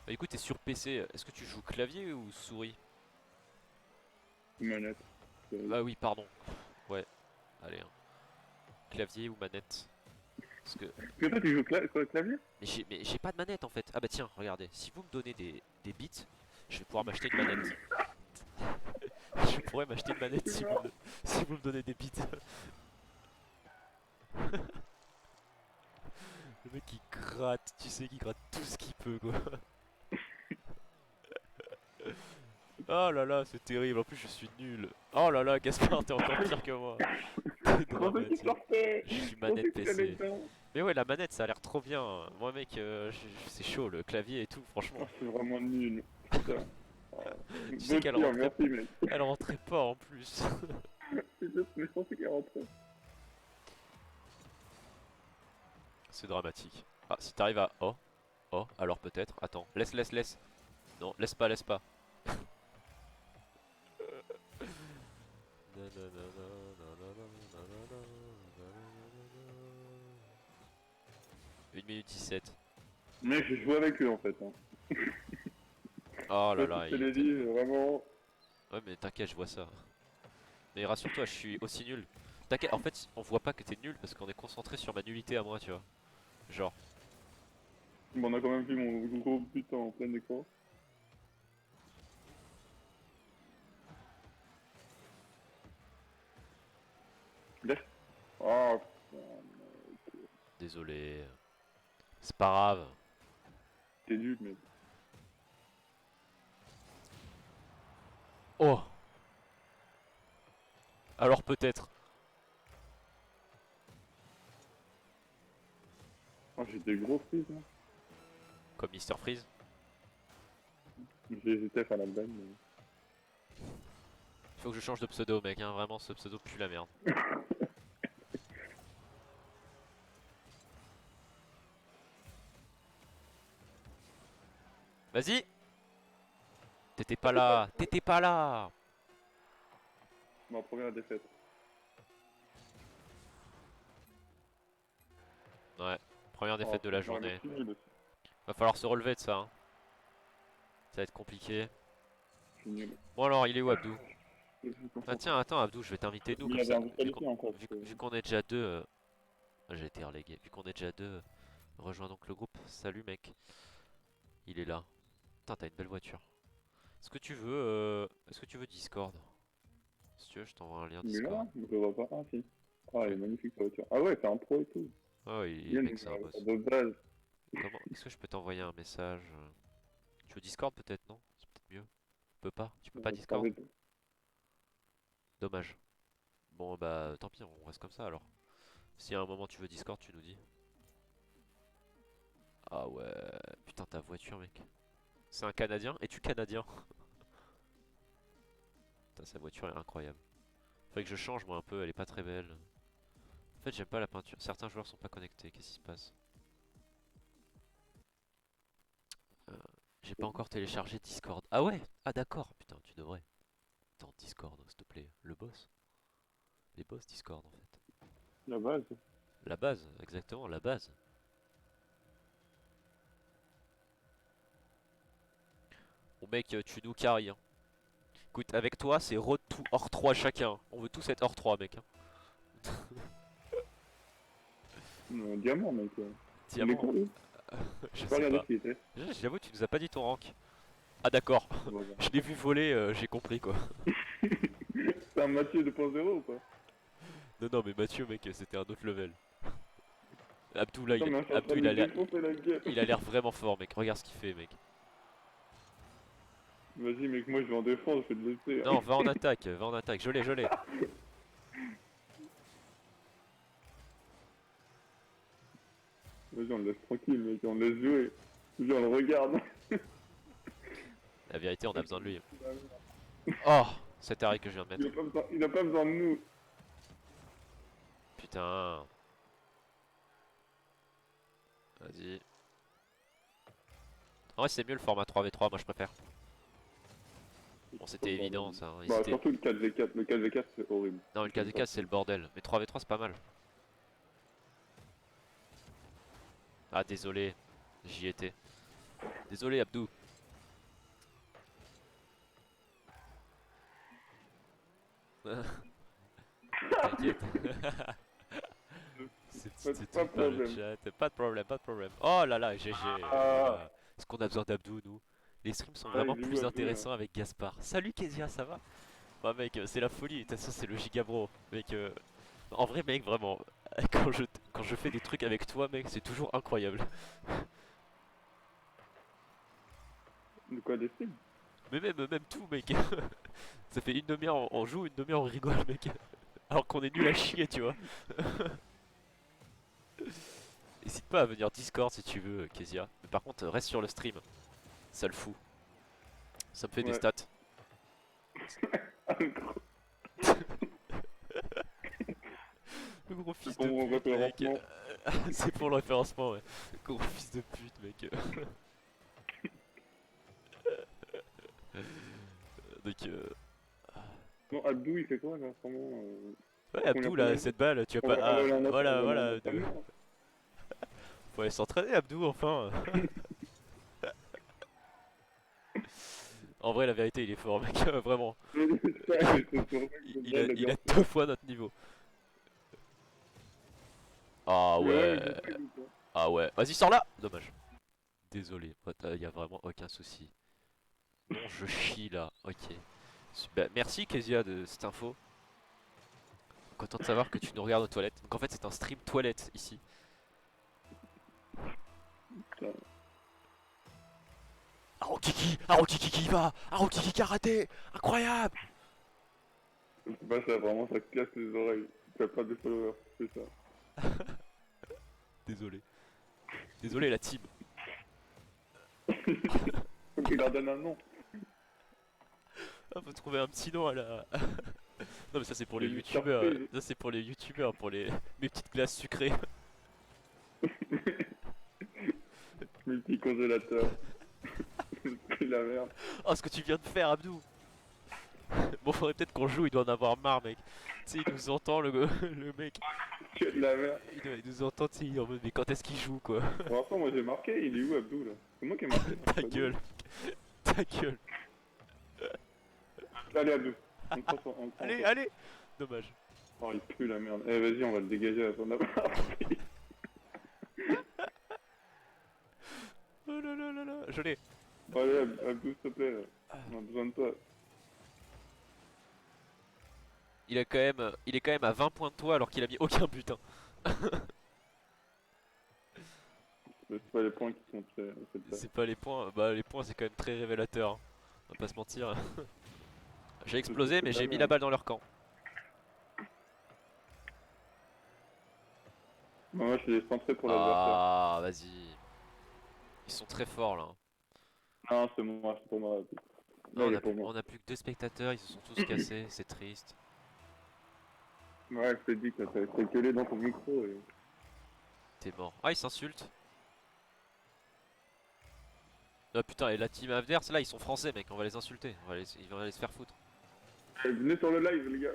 Bah écoute, t'es sur PC, est-ce que tu joues clavier ou souris? Une manette. Bah oui, pardon. Ouais, allez. Hein. Clavier ou manette? Parce que... Que toi tu joues quoi, clavier? Mais j'ai pas de manette en fait. Ah bah tiens, regardez, si vous me donnez des bits, je vais pouvoir m'acheter une manette. Je pourrais m'acheter une manette si vous me donnez des bits. Le mec il gratte, tu sais qu'il gratte tout ce qu'il peut quoi. Oh là là, c'est terrible, en plus je suis nul. Oh là là, Gaspard, t'es encore pire que moi. T'es Je pensais qu'il dramatique. sortait. Je suis Je pensais manette que tu allais PC. dedans. Mais ouais, la manette ça a l'air trop bien. Moi mec, c'est chaud, le clavier et tout, franchement. Oh, c'est vraiment nul. Putain. Oh. Tu sais qu'elle rentrait, Merci mec. elle rentrait pas en plus. Je pensais qu'elle rentrait. C'est dramatique. Ah, si t'arrives à Oh, alors peut-être. Attends, laisse. Non, laisse pas, laisse pas. 1 minute 17. Mec, j'ai joué avec eux en fait. Hein. Oh Je là sais pas là, si je te il l'ai était... dit, vraiment. Ouais mais t'inquiète, je vois ça. Mais rassure-toi, je suis aussi nul. T'inquiète, en fait, on voit pas que t'es nul parce qu'on est concentré sur ma nullité à moi, tu vois. Genre. Bon, on a quand même vu mon gros but en plein écran. Yes. Oh, Désolé. C'est pas grave. t'es nul, mec. Oh. Alors peut-être. Oh, j'ai des gros frises, là. Comme Mister Freeze. J'ai hésité à faire la blague, mais... Faut que je change de pseudo, mec, hein. Vraiment, ce pseudo pue la merde. Vas-y. T'étais pas là. T'étais pas là. Ma première défaite. Ouais. Première Oh, défaite de la non, mais journée. je suis nul aussi. Va falloir se relever de ça, hein. Ça va être compliqué. Je suis nul. Bon alors, il est où Abdou? Je suis Ah concentré. tiens, attends Abdou, je vais t'inviter nous Mais il comme y avait ça. un qualifié encore. Vu qu'on est déjà deux... ah, j'ai été relégué. Vu qu'on est déjà deux, rejoins donc le groupe. Salut mec. Il est là. Putain, t'as une belle voiture. Est-ce que tu veux Discord? Si tu veux, je t'envoie un lien Mais Discord. là, je le vois pas. Ah, si. Ah, elle est Ok. magnifique sa voiture. Ah ouais, c'est un pro et tout. Oh, il Bien, mec, donc, c'est un boss. de base. Comment? Est-ce que je peux t'envoyer un message? Tu veux Discord peut-être, non? C'est peut-être mieux. Tu peux pas? Tu peux pas Discord? Dommage. Bon bah tant pis, on reste comme ça alors. Si à un moment tu veux Discord, tu nous dis. Ah ouais, putain ta voiture mec. C'est un Canadien? Es-tu Canadien? Putain sa voiture est incroyable. Faudrait que je change moi un peu, elle est pas très belle. En fait j'aime pas la peinture, certains joueurs sont pas connectés, qu'est-ce qui se passe? Euh, j'ai pas encore téléchargé Discord. Ah ouais? Ah d'accord, putain tu devrais. Attends, Discord s'il te plaît, le boss. Les boss Discord en fait. La base. La base, exactement, la base. Bon mec, tu nous carries hein. Écoute, avec toi, c'est road to hors 3 chacun. On veut tous être hors 3, mec. Hein. Diamant, mec. Il est Diamant, couru. je J'ai pas sais regardé pas. ce qu'il était. J'avoue, tu nous as pas dit ton rank. Ah d'accord, Voilà. je l'ai vu voler, j'ai compris quoi. C'est un Mathieu 2.0 ou pas? Non, non, mais Mathieu, mec, c'était un autre level. Attends, mais je suis en train Abdou, de lui défoncer la gueule. il a l'air vraiment fort, mec. Regarde ce qu'il fait, mec. Vas-y, mec, moi je vais en défense, je vais te laisser. Non, va en attaque, va en attaque. Je l'ai, je l'ai. Vas-y, on le laisse tranquille, mec, on le laisse jouer. Vas-y, on le regarde. La vérité, on a besoin de lui. Oh, cet arrêt que je viens de mettre. Il a pas besoin de nous. Putain. Vas-y. En vrai, c'est mieux le format 3v3, moi je préfère. Bon, c'était évident ça. Hein. Bah, surtout le 4v4. Le 4v4, c'est horrible. Non, mais le 4v4 c'est le bordel. Mais 3v3 c'est pas mal. Ah, désolé. J'y étais. Désolé, Abdou. T'inquiète. C'est Pas tout de par le problème. chat. Pas de problème, pas de problème. Oh là là, GG. Ah. Est-ce qu'on a besoin d'Abdou, nous? Les streams sont Ah, vraiment il joue plus un peu, intéressants avec Gaspard. Salut Kezia, ça va? Bah mec, c'est la folie. De toute façon, c'est le gigabro. Mec, en vrai, mec, vraiment. Quand je fais des trucs avec toi, mec, c'est toujours incroyable. De quoi des films? Mais même tout, mec. Ça fait une demi-heure, on joue, une demi-heure, on rigole, mec. Alors qu'on est nul à chier, tu vois. N'hésite pas à venir Discord si tu veux, Kezia. Mais par contre, reste sur le stream. Ça le fout. Ça me fait des Ouais. stats. Le gros fils pour de mon pute, mec. référencement. C'est pour le référencement, ouais. Gros fils de pute, mec. Donc, Non, Abdou, il fait quoi là? Comment ouais, combien Abdou, combien là, il joue? cette balle, tu vas On pas. va, Ah, on voilà, va aller en voilà, entraînement. faut aller s'entraîner, Abdou, enfin. En vrai, la vérité, il est fort, mec, vraiment. C'est ça, mais c'est pour ça que cette balle, la Il a garde. deux fois notre niveau. Ah Mais ouais, mais je ouais, sais ou pas. ah ouais. Vas-y, sors là! Dommage. Désolé, il y a vraiment aucun souci. Non, je chie là, ok. Bah, merci Kezia de cette info. Content de savoir que tu nous regardes aux toilettes. Donc en fait, c'est un stream toilette ici. Putain. Arokiki qui va! Arokiki karaté! Incroyable! Je sais pas, ça vraiment, ça casse les oreilles. T'as pas de followers, c'est ça. Désolé. Désolé la team. Faut qu'il leur donne un nom. Ah, faut trouver un petit nom à la. Non mais ça c'est pour les Les Mister youtubeurs. Freeze. Ça c'est pour les youtubeurs, pour les mes petites glaces sucrées. Multi-congélateur. C'est la merde. Oh ce que tu viens de faire Abdou! Bon faudrait peut-être qu'on joue, il doit en avoir marre mec. Tu sais il nous entend le, le mec. Que de la merde. Il nous entend, tu sais, il est en mode mais quand est-ce qu'il joue quoi? Pour l'instant, moi j'ai marqué. Il est où Abdou là? C'est moi qui ai marqué. Ta Pas gueule. lui. Ta gueule. Allez Abdou. On prend son. On prend Allez, son. allez! Dommage. Oh, il pue la merde. Eh, vas-y, on va le dégager à son appart. Oh là là là là. Je l'ai. Allez, Abdou, s'il te plaît. Là. On a besoin de toi. Il est quand même à 20 points de toi alors qu'il a mis aucun but. Hein. Mais c'est pas les points qui sont très. C'est pas. C'est pas les points. Bah les points c'est quand même très révélateur. Hein. On va pas se mentir. J'ai explosé mais C'est j'ai pas mis bien. la balle dans leur camp. Moi, je l'ai centré pour l'adversaire. Ah vas-y. Ils sont très forts là. Hein. Non, c'est moi, c'est pour moi. Abdou. Non, Là, il est pour moi. on a plus que deux spectateurs, ils se sont tous cassés, c'est triste. Ouais, je t'ai dit que t'as gueulé dans ton micro et. T'es mort. Ah ils s'insultent. Ah putain et la team Avder, là ils sont français mec, on va les insulter, ils vont aller se faire foutre. Eh, venez sur le live, les gars.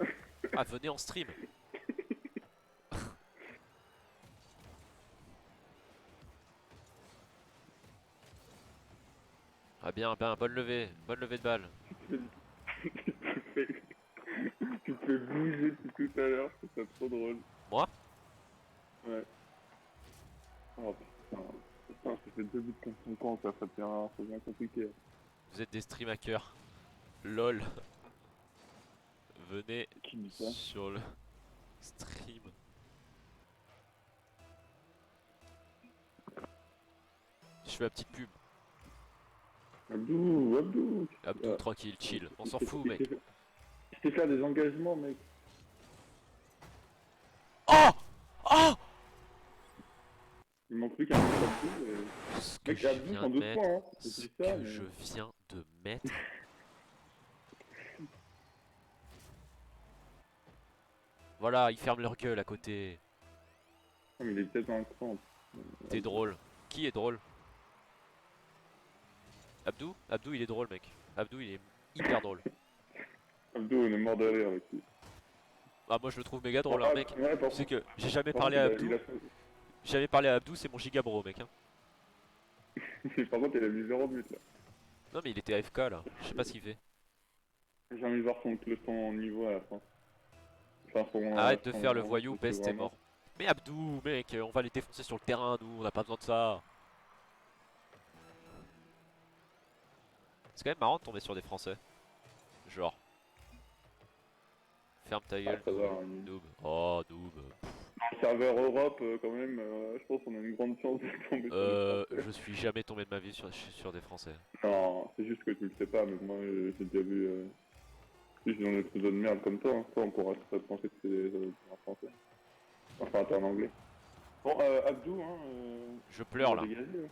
Ah venez en stream. Ah bien, bien, bonne levée de balle. tu te fais bouger depuis tout à l'heure, c'est trop drôle. Moi? Ouais. Oh putain. Putain, ça fait 2 buts contre son camp, ça devient compliqué. Vous êtes des stream hackers. LOL. Venez Qui dit ça? sur le stream. Je fais la petite pub. Abdou, Abdou. Abdou, Ah. tranquille, chill. On s'en fout, mec. Il sait faire des engagements, mec. Oh! Oh! Il manque plus qu'un autre Abdou. Et... Ce que Mec, je Abdou, viens prend de 12 points, mettre. hein. Je Ce dis ça, que mais... je viens de mettre. Voilà, ils ferment leur gueule à côté. Ah, mais il est peut-être dans le camp. T'es drôle. Qui est drôle? Abdou? Abdou, il est drôle, mec. Abdou, il est hyper drôle. Abdou, on est mort de rire avec lui. Ah, moi je le trouve méga drôle, hein, mec. Ouais, par Tu sais contre, que j'ai jamais par parlé à contre, Abdou. il a fait... Jamais parlé à Abdou, c'est mon gigabro, mec. Hein. Par contre, il a mis 0 but là. Non, mais il était AFK là. Je sais pas ce qu'il fait. J'ai envie de voir son niveau à la fin. Enfin, Arrête de faire le son- voyou, c'est baisse t'es vraiment- mort. Mais Abdou, mec, on va les défoncer sur le terrain, nous, on n'a pas besoin de ça. C'est quand même marrant de tomber sur des Français. Genre. Ferme ta gueule, ça va, noob. hein. Noob. Oh, noob. Dans le serveur Europe, quand même, je pense qu'on a une grande chance de tomber sur des Français. Je suis jamais tombé de ma vie sur des Français. Non, c'est juste que tu le sais pas, mais moi j'ai déjà vu. Juste dans des trucs de merde comme toi, hein. Toi on pourra se penser que c'est un français. Enfin, t'es en anglais. Bon, Abdou, hein. Je pleure là. il va dégager, hein.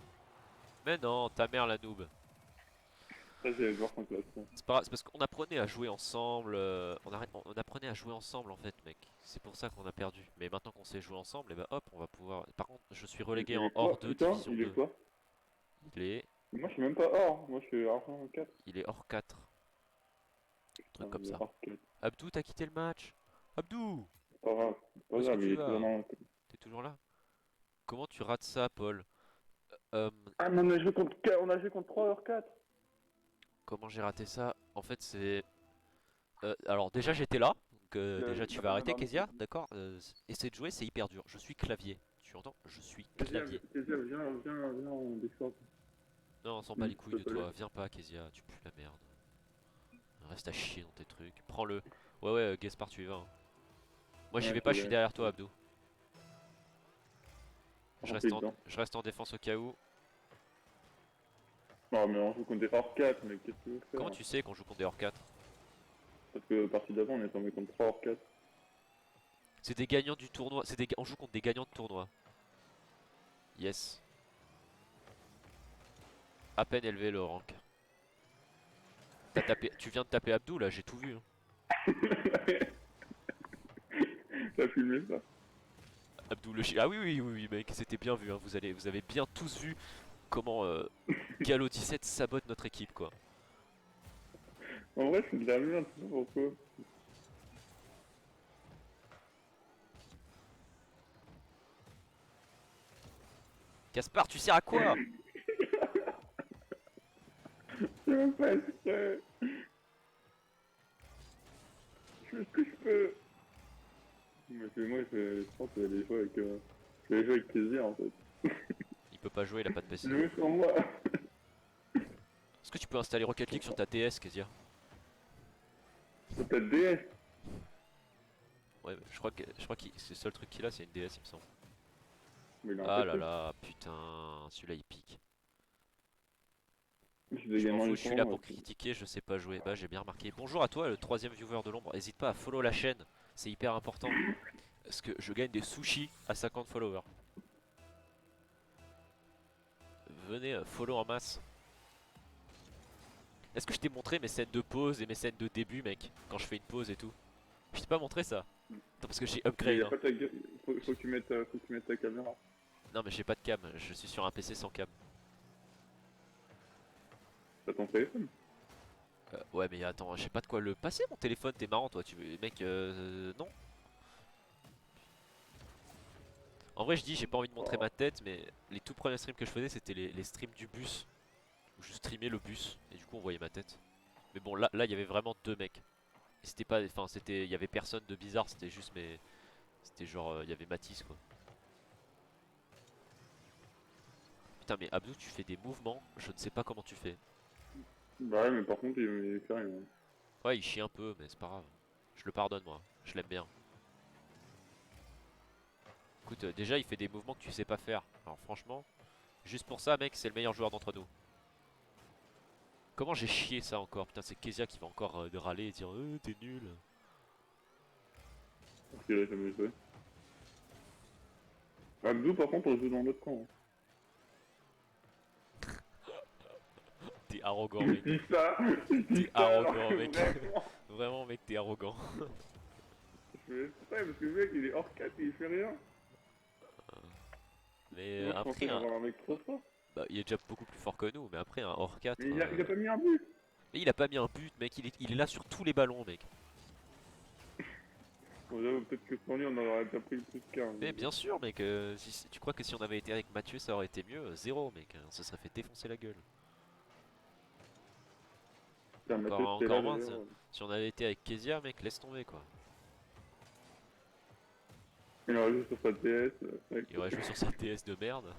Mais non, ta mère la noob. Ça, j'ai voir son classement. C'est pas grave, c'est parce qu'on apprenait à jouer ensemble. On apprenait à jouer ensemble en fait, mec. C'est pour ça qu'on a perdu. Mais maintenant qu'on sait jouer ensemble, et bah hop, on va pouvoir. Par contre, je suis relégué Il en est quoi, hors 2 putain, division il est 2. quoi? Il est Moi, je suis même pas hors. Moi, je suis argent 4. Il est hors 4. Ah, Truc comme il est ça. hors 4. Abdou, t'as quitté le match. Abdou, C'est pas grave. C'est où pas est-ce que grave, il tu est toujours vas? dans... T'es toujours là? Comment tu rates ça, Paul? Ah, mais on a joué contre 3 hors 4. Comment j'ai raté ça? En fait, c'est... alors déjà, j'étais là. Donc déjà, Il tu a vas pas bien arrêter, dormi. Kezia, d'accord? Essayer de jouer, c'est hyper dur. Je suis clavier. Tu entends? Je suis clavier. Viens en Discord. Non, on s'en bat Je les couilles peux de te toi. laisser. Viens pas, Kezia, tu pues la merde. Reste à chier dans tes trucs. Prends-le. Ouais, ouais, Gaspard, tu y vas, hein. Moi, j'y Ouais, vais je pas, je suis vais. derrière toi, Abdou. Remplis dedans. Je reste en défense au cas où. Non, mais on joue contre des hors 4, mais qu'est-ce que tu veux Comment faire? tu sais qu'on joue contre des hors 4? Parce que partie d'avant, on est tombé contre 3 hors 4. C'est des gagnants du tournoi. On joue contre des gagnants de tournoi. Yes. À peine élevé le rank. Tu viens de taper Abdou là, j'ai tout vu, hein. T'as filmé ça? Abdou le chien. Ah oui, oui, oui, oui, mec, c'était bien vu, hein. Vous avez bien tous vu comment Galo 17 sabote notre équipe, quoi. En vrai, c'est de la merde, tu sais pourquoi? Gaspard, tu sers à quoi? C'est même pas exprès. Je fais ce que je peux. Je pense que je vais jouer avec plaisir en fait. Il peut pas jouer, il a pas de Je PC. vais sur moi. Est-ce que tu peux installer Rocket League sur ta DS, Kezia? C'est ta DS. Ouais, je crois que c'est le seul truc qu'il a, c'est une DS, il me semble. Mais il a un Ah là PC. là, putain, celui-là il pique. Je vais Je m'en gagner fous, les je suis là tournois pour aussi. critiquer, je sais pas jouer. Bah j'ai bien remarqué. Bonjour à toi, le troisième viewer de l'ombre. N'hésite pas à follow la chaîne, c'est hyper important. Parce que je gagne des sushis à 50 followers. Venez follow en masse. Est-ce que je t'ai montré mes scènes de pause et mes scènes de début, mec? Quand je fais une pause et tout. Je t'ai pas montré ça. Attends, parce que j'ai Mais y upgrade, a hein. pas ta gueule. Faut que tu mettes ta caméra. Non mais j'ai pas de cam, je suis sur un PC sans cam. T'as ton téléphone. Ouais mais attends, je sais pas de quoi le passer mon téléphone, t'es marrant toi, tu veux... Mec, non. En vrai je dis j'ai pas envie de montrer Oh. ma tête, mais les tout premiers streams que je faisais c'était les streams du bus. Où je streamais le bus, et du coup on voyait ma tête. Mais bon là il y avait vraiment deux mecs. Et c'était pas... Enfin c'était... Il y avait personne de bizarre, c'était juste mais... C'était genre... Il y avait Matisse quoi. Putain mais Abdou tu fais des mouvements, je ne sais pas comment tu fais. Bah ouais, mais par contre, il fait rien. Ouais il chie un peu mais c'est pas grave. Je le pardonne moi, je l'aime bien. Écoute déjà il fait des mouvements que tu sais pas faire. Alors franchement, juste pour ça mec c'est le meilleur joueur d'entre nous. Comment j'ai chié ça encore? Putain c'est Kezia qui va encore râler et dire t'es nul. Parce qu'il a jamais joué. Abdou, par contre, on joue dans l'autre camp. T'es arrogant Il mec. dit ça, il dit T'es ça alors arrogant que mec. vraiment. Vraiment mec t'es arrogant. Je fais exprès parce que le mec il est hors 4 et il fait rien. Mais Moi je après pensais un... avoir un mec trop fort. Bah, il est déjà beaucoup plus fort que nous, mais après un hors 4. Mais il a pas mis un but. Mais il a pas mis un but mec, il est là sur tous les ballons mec. Bon, j'avoue, peut-être que sans lui on en aurait déjà pris plus qu'un. Mais bien sûr mec, tu crois que si on avait été avec Mathieu ça aurait été mieux? Zéro mec, on se serait fait défoncer la gueule. Putain, Mathieu, c'était là Encore moins d'ailleurs. si on avait été avec Kezia mec, laisse tomber quoi. Il aurait joué sur sa DS. Mec. Il aurait joué sur sa TS de merde.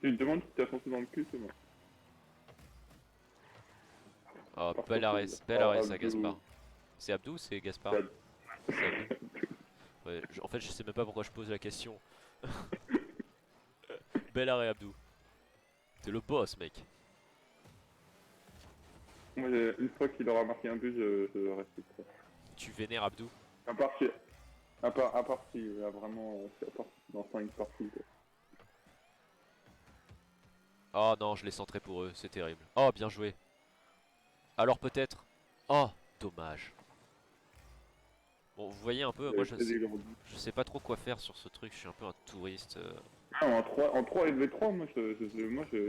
Tu me demandes si t'es foncé dans le cul, c'est bon. Oh Par belle contre, arrêt, belle oh, arrêt ça Abdou. Gaspard. C'est Abdou ou c'est Gaspard? C'est Abdou. Ouais, en fait je sais même pas pourquoi je pose la question. Bel arrêt Abdou. T'es le boss mec. Moi, une fois qu'il aura marqué un but, je respecte ça. Tu vénères Abdou. À part si, à part si, là, vraiment, à part si dans 5 parties. Quoi. Oh non, je les centré pour eux, c'est terrible. Oh, bien joué. Alors peut-être. Oh, dommage. Bon, vous voyez un peu, moi C'est des gros buts. je sais pas trop quoi faire sur ce truc, je suis un peu un touriste. Ah, en 3 LV3,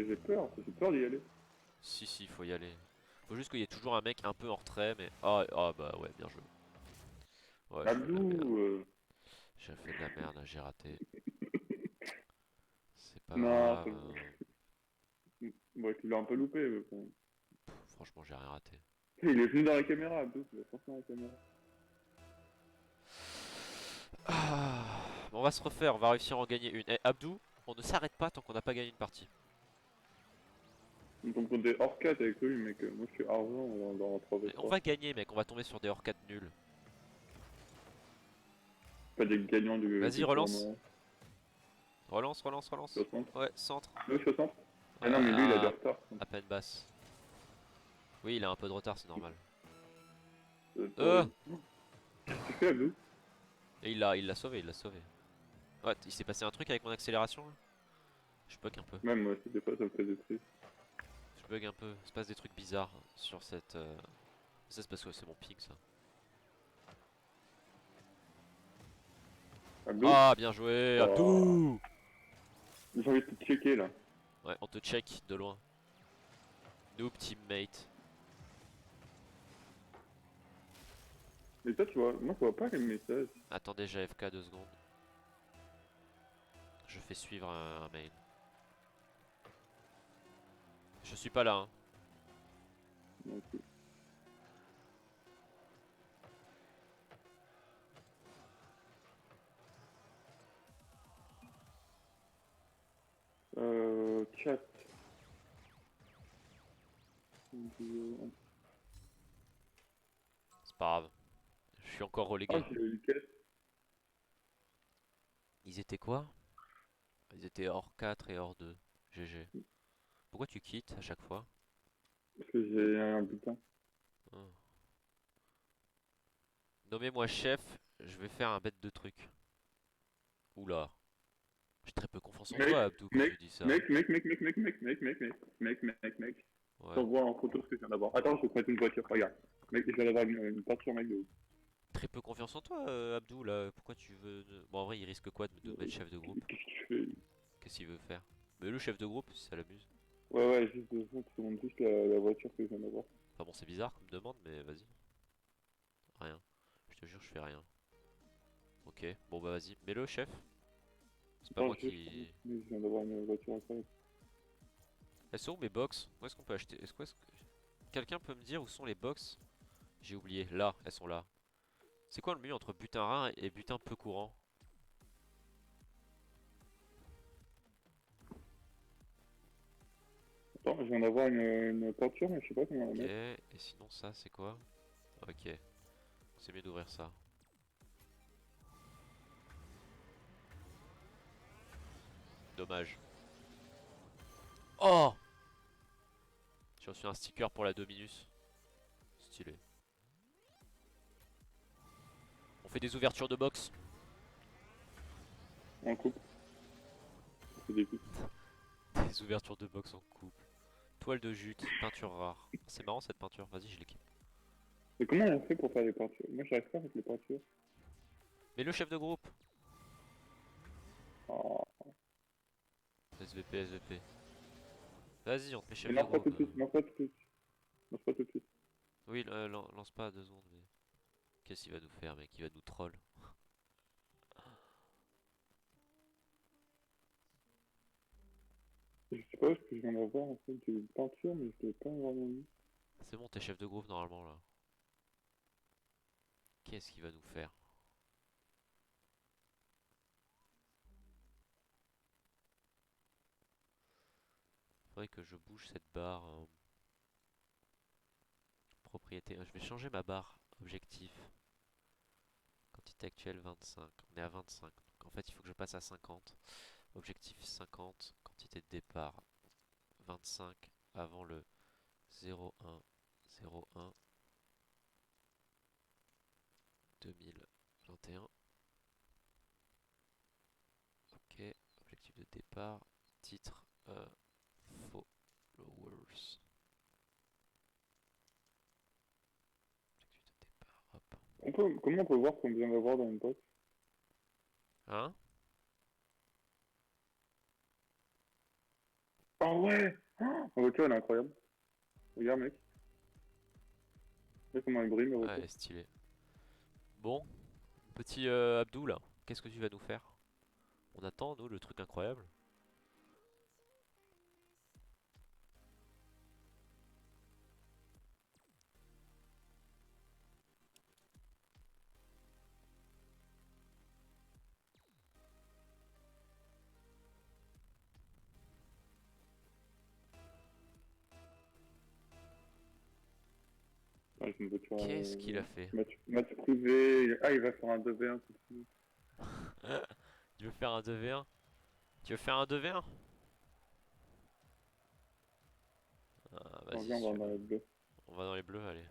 j'ai peur d'y aller. Si, si, faut y aller. Faut juste qu'il y ait toujours un mec un peu en retrait, mais. Ah, ah bah ouais, bien joué. Ouais, je fais de la merde. Abdou, J'ai fait de la merde, là, j'ai raté. C'est pas non, grave. ouais, tu l'as un peu loupé, mais bon. Franchement, j'ai rien raté. Il est venu dans la caméra, Abdou, il est franchement dans la caméra. Ah, bon, on va se refaire, on va réussir à en gagner une. Eh, Abdou, on ne s'arrête pas tant qu'on n'a pas gagné une partie. Donc on est hors 4 avec lui, mec, moi je suis argent dans Mais on 3v3. va gagner, mec, on va tomber sur des hors 4 nuls. Pas des gagnants Vas-y, du relance. tournoi. Relance, relance, relance. 60. Ouais, centre. Le 60. Ouais, Ah non, mais lui il a du ah, retard. à peine basse. Oui, il a un peu de retard, c'est normal. C'est Euh horrible. Qu'est-ce que tu fais, Abdou? Et il l'a sauvé, il l'a sauvé. Ouais, il s'est passé un truc avec mon accélération là. Je bug un peu. Même moi, c'était pas ça me faisait triste. Je bug un peu. Il se passe des trucs bizarres sur cette. Ça c'est parce que c'est mon ping ça. Abdou? Ah, bien joué, Oh. Abdou. J'ai envie de te checker là. Ouais, on te check de loin. Noob teammate. Mais toi, tu vois, moi je vois pas les messages. Attendez, j'ai AFK 2 secondes. Je fais suivre un mail. Je suis pas là, hein. Donc, chat. C'est pas grave. Je suis encore Ah, relégué. j'ai eu une quête. Ils étaient quoi? Ils étaient hors 4 et hors 2. GG. Pourquoi tu quittes à chaque fois? Parce que j'ai un butin. Oh. Nommez-moi chef, je vais faire un bête de truc. Oula. J'ai très peu confiance en Mec, toi, Abdou, quand mec, tu dis ça. mec, mec, mec, mec, mec, mec, mec, mec, mec, mec, mec, mec. Je Ouais. t'envoie en photo ce que je viens d'avoir. Attends, je vais te mettre une voiture, regarde. Mec, je viens d'avoir une peinture, mec, de ouf. Très peu confiance en toi, Abdou, là. Pourquoi tu veux... Bon, en vrai, il risque quoi de mettre chef de groupe? Qu'est-ce que tu fais? Qu'est-ce qu'il veut faire? Mais le chef de groupe, si ça l'amuse. Ouais, ouais, juste 2 secondes, tu montres juste la voiture que je viens d'avoir. Enfin bon, c'est bizarre comme demande, mais vas-y. Rien. Je te jure, je fais rien. Ok, bon bah vas-y. Mets-le, chef. C'est pas Attends, moi juste, qui... je viens d'avoir une voiture incroyable. Elles sont où mes box? Où est-ce qu'on peut acheter? Quelqu'un peut me dire où sont les box? J'ai oublié. Là, elles sont là. C'est quoi le mieux entre butin rare et butin peu courant? Attends, je viens d'avoir une peinture, mais je sais pas comment la Ok, mettre. et sinon ça, c'est quoi? Ok, c'est mieux d'ouvrir ça. Dommage. Oh! J'ai reçu un sticker pour la Dominus. Stylé. On fait des ouvertures de box. En coupe. C'est des coups. Des ouvertures de box en couple. Toile de jute, peinture rare. C'est marrant cette peinture, vas-y je l'équipe. Mais comment on fait pour faire les peintures? Moi, j'arrive pas avec les peintures. Mais le chef de groupe. Ah. SVP, SVP. Vas-y, on te met Mais chef de lance pas tout groupe. de suite, lance pas tout de suite. Lance pas tout de suite. Oui, lance pas à 2 secondes. Mais... Qu'est-ce qu'il va nous faire, mec? Il va nous troll. Je sais pas ce que je viens d'avoir en fait, j'ai une peinture, mais je l'ai pas vraiment mis. C'est bon, t'es chef de groupe normalement là. Qu'est-ce qu'il va nous faire? Faudrait que je bouge cette barre. Propriété. Je vais changer ma barre. Objectif. Quantité actuelle 25. On est à 25. Donc en fait, il faut que je passe à 50. Objectif 50. Quantité de départ 25 avant le 01 01 2021. Ok. Objectif de départ. Titre followers. Objectif de départ. Hop. Comment on peut voir combien d'avoir dans une box? Hein? Oh ouais! Oh, la voiture elle est incroyable. Regarde mec. Regarde comment elle brille ma Ah, elle voiture. est stylée. Bon, petit Abdou là, qu'est-ce que tu vas nous faire? On attend, nous, le truc incroyable. Ah, j'ai une voiture Qu'est-ce qu'il a fait? match privé. Ah, il va faire un 2v1. Tu veux faire un 2v1? Tu veux faire un 2v1? Ah, On vas-y, vient, si on tu va dans veux. les bleus. On va dans les bleus, allez.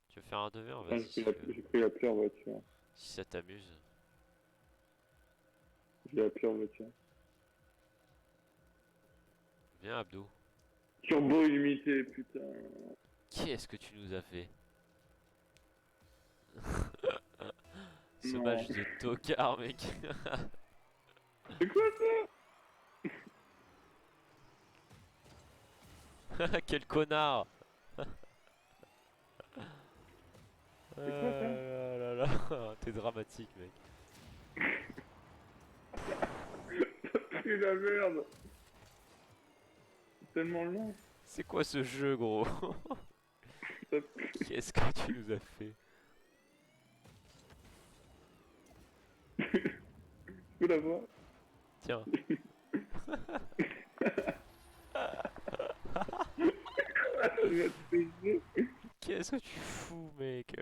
Tu veux faire un 2v1? Putain, Vas-y, si tu veux. j'ai pris la pire voiture. Si ça t'amuse. J'ai la pire voiture. Viens, Abdou. Turbo illimité, putain. Qu'est-ce que tu nous as fait? Ce Non. match de tocard, mec. C'est quoi ça? Quel connard! C'est quoi ça? Là là là. T'es dramatique, mec. C'est la merde. C'est tellement long. C'est quoi ce jeu, gros? Ça Qu'est-ce que tu nous as fait? peut la voir. Tiens. Il va te payer. Qu'est-ce que tu fous, mec?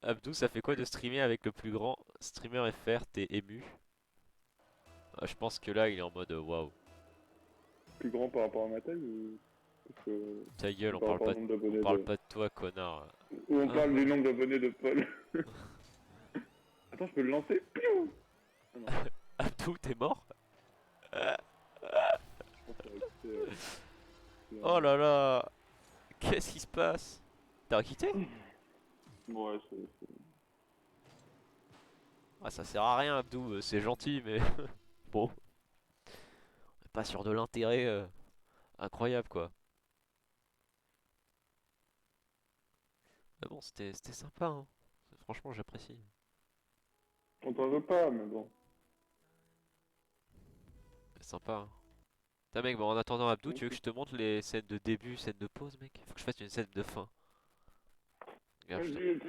Abdou, ça fait quoi de streamer avec le plus grand streamer FR? T'es ému? Ah, je pense que là, il est en mode waouh. Plus grand par rapport à ma taille ou parce que Ta gueule, par rapport au nombre on d'abonnés parle de. pas de toi, connard. Ou on Hein? parle du nombre d'abonnés de Paul. Attends, je peux le lancer? Piou. Ah non, Abdou, t'es mort? je pense que ça va quitter, Oh là là! Qu'est-ce qui se passe? T'as quitté? Ouais, Ah, ça sert à rien, Abdou, c'est gentil, mais bon, on est pas sur de l'intérêt incroyable, quoi. Mais bon, c'était sympa, hein. Franchement, j'apprécie. on t'en veut pas, mais bon. C'est sympa, hein. Putain, mec, bon, en attendant, Abdou, tu veux que Ok. je te montre les scènes de début, scènes de pause, mec? Faut que je fasse une scène de fin. Regarde, Vas-y,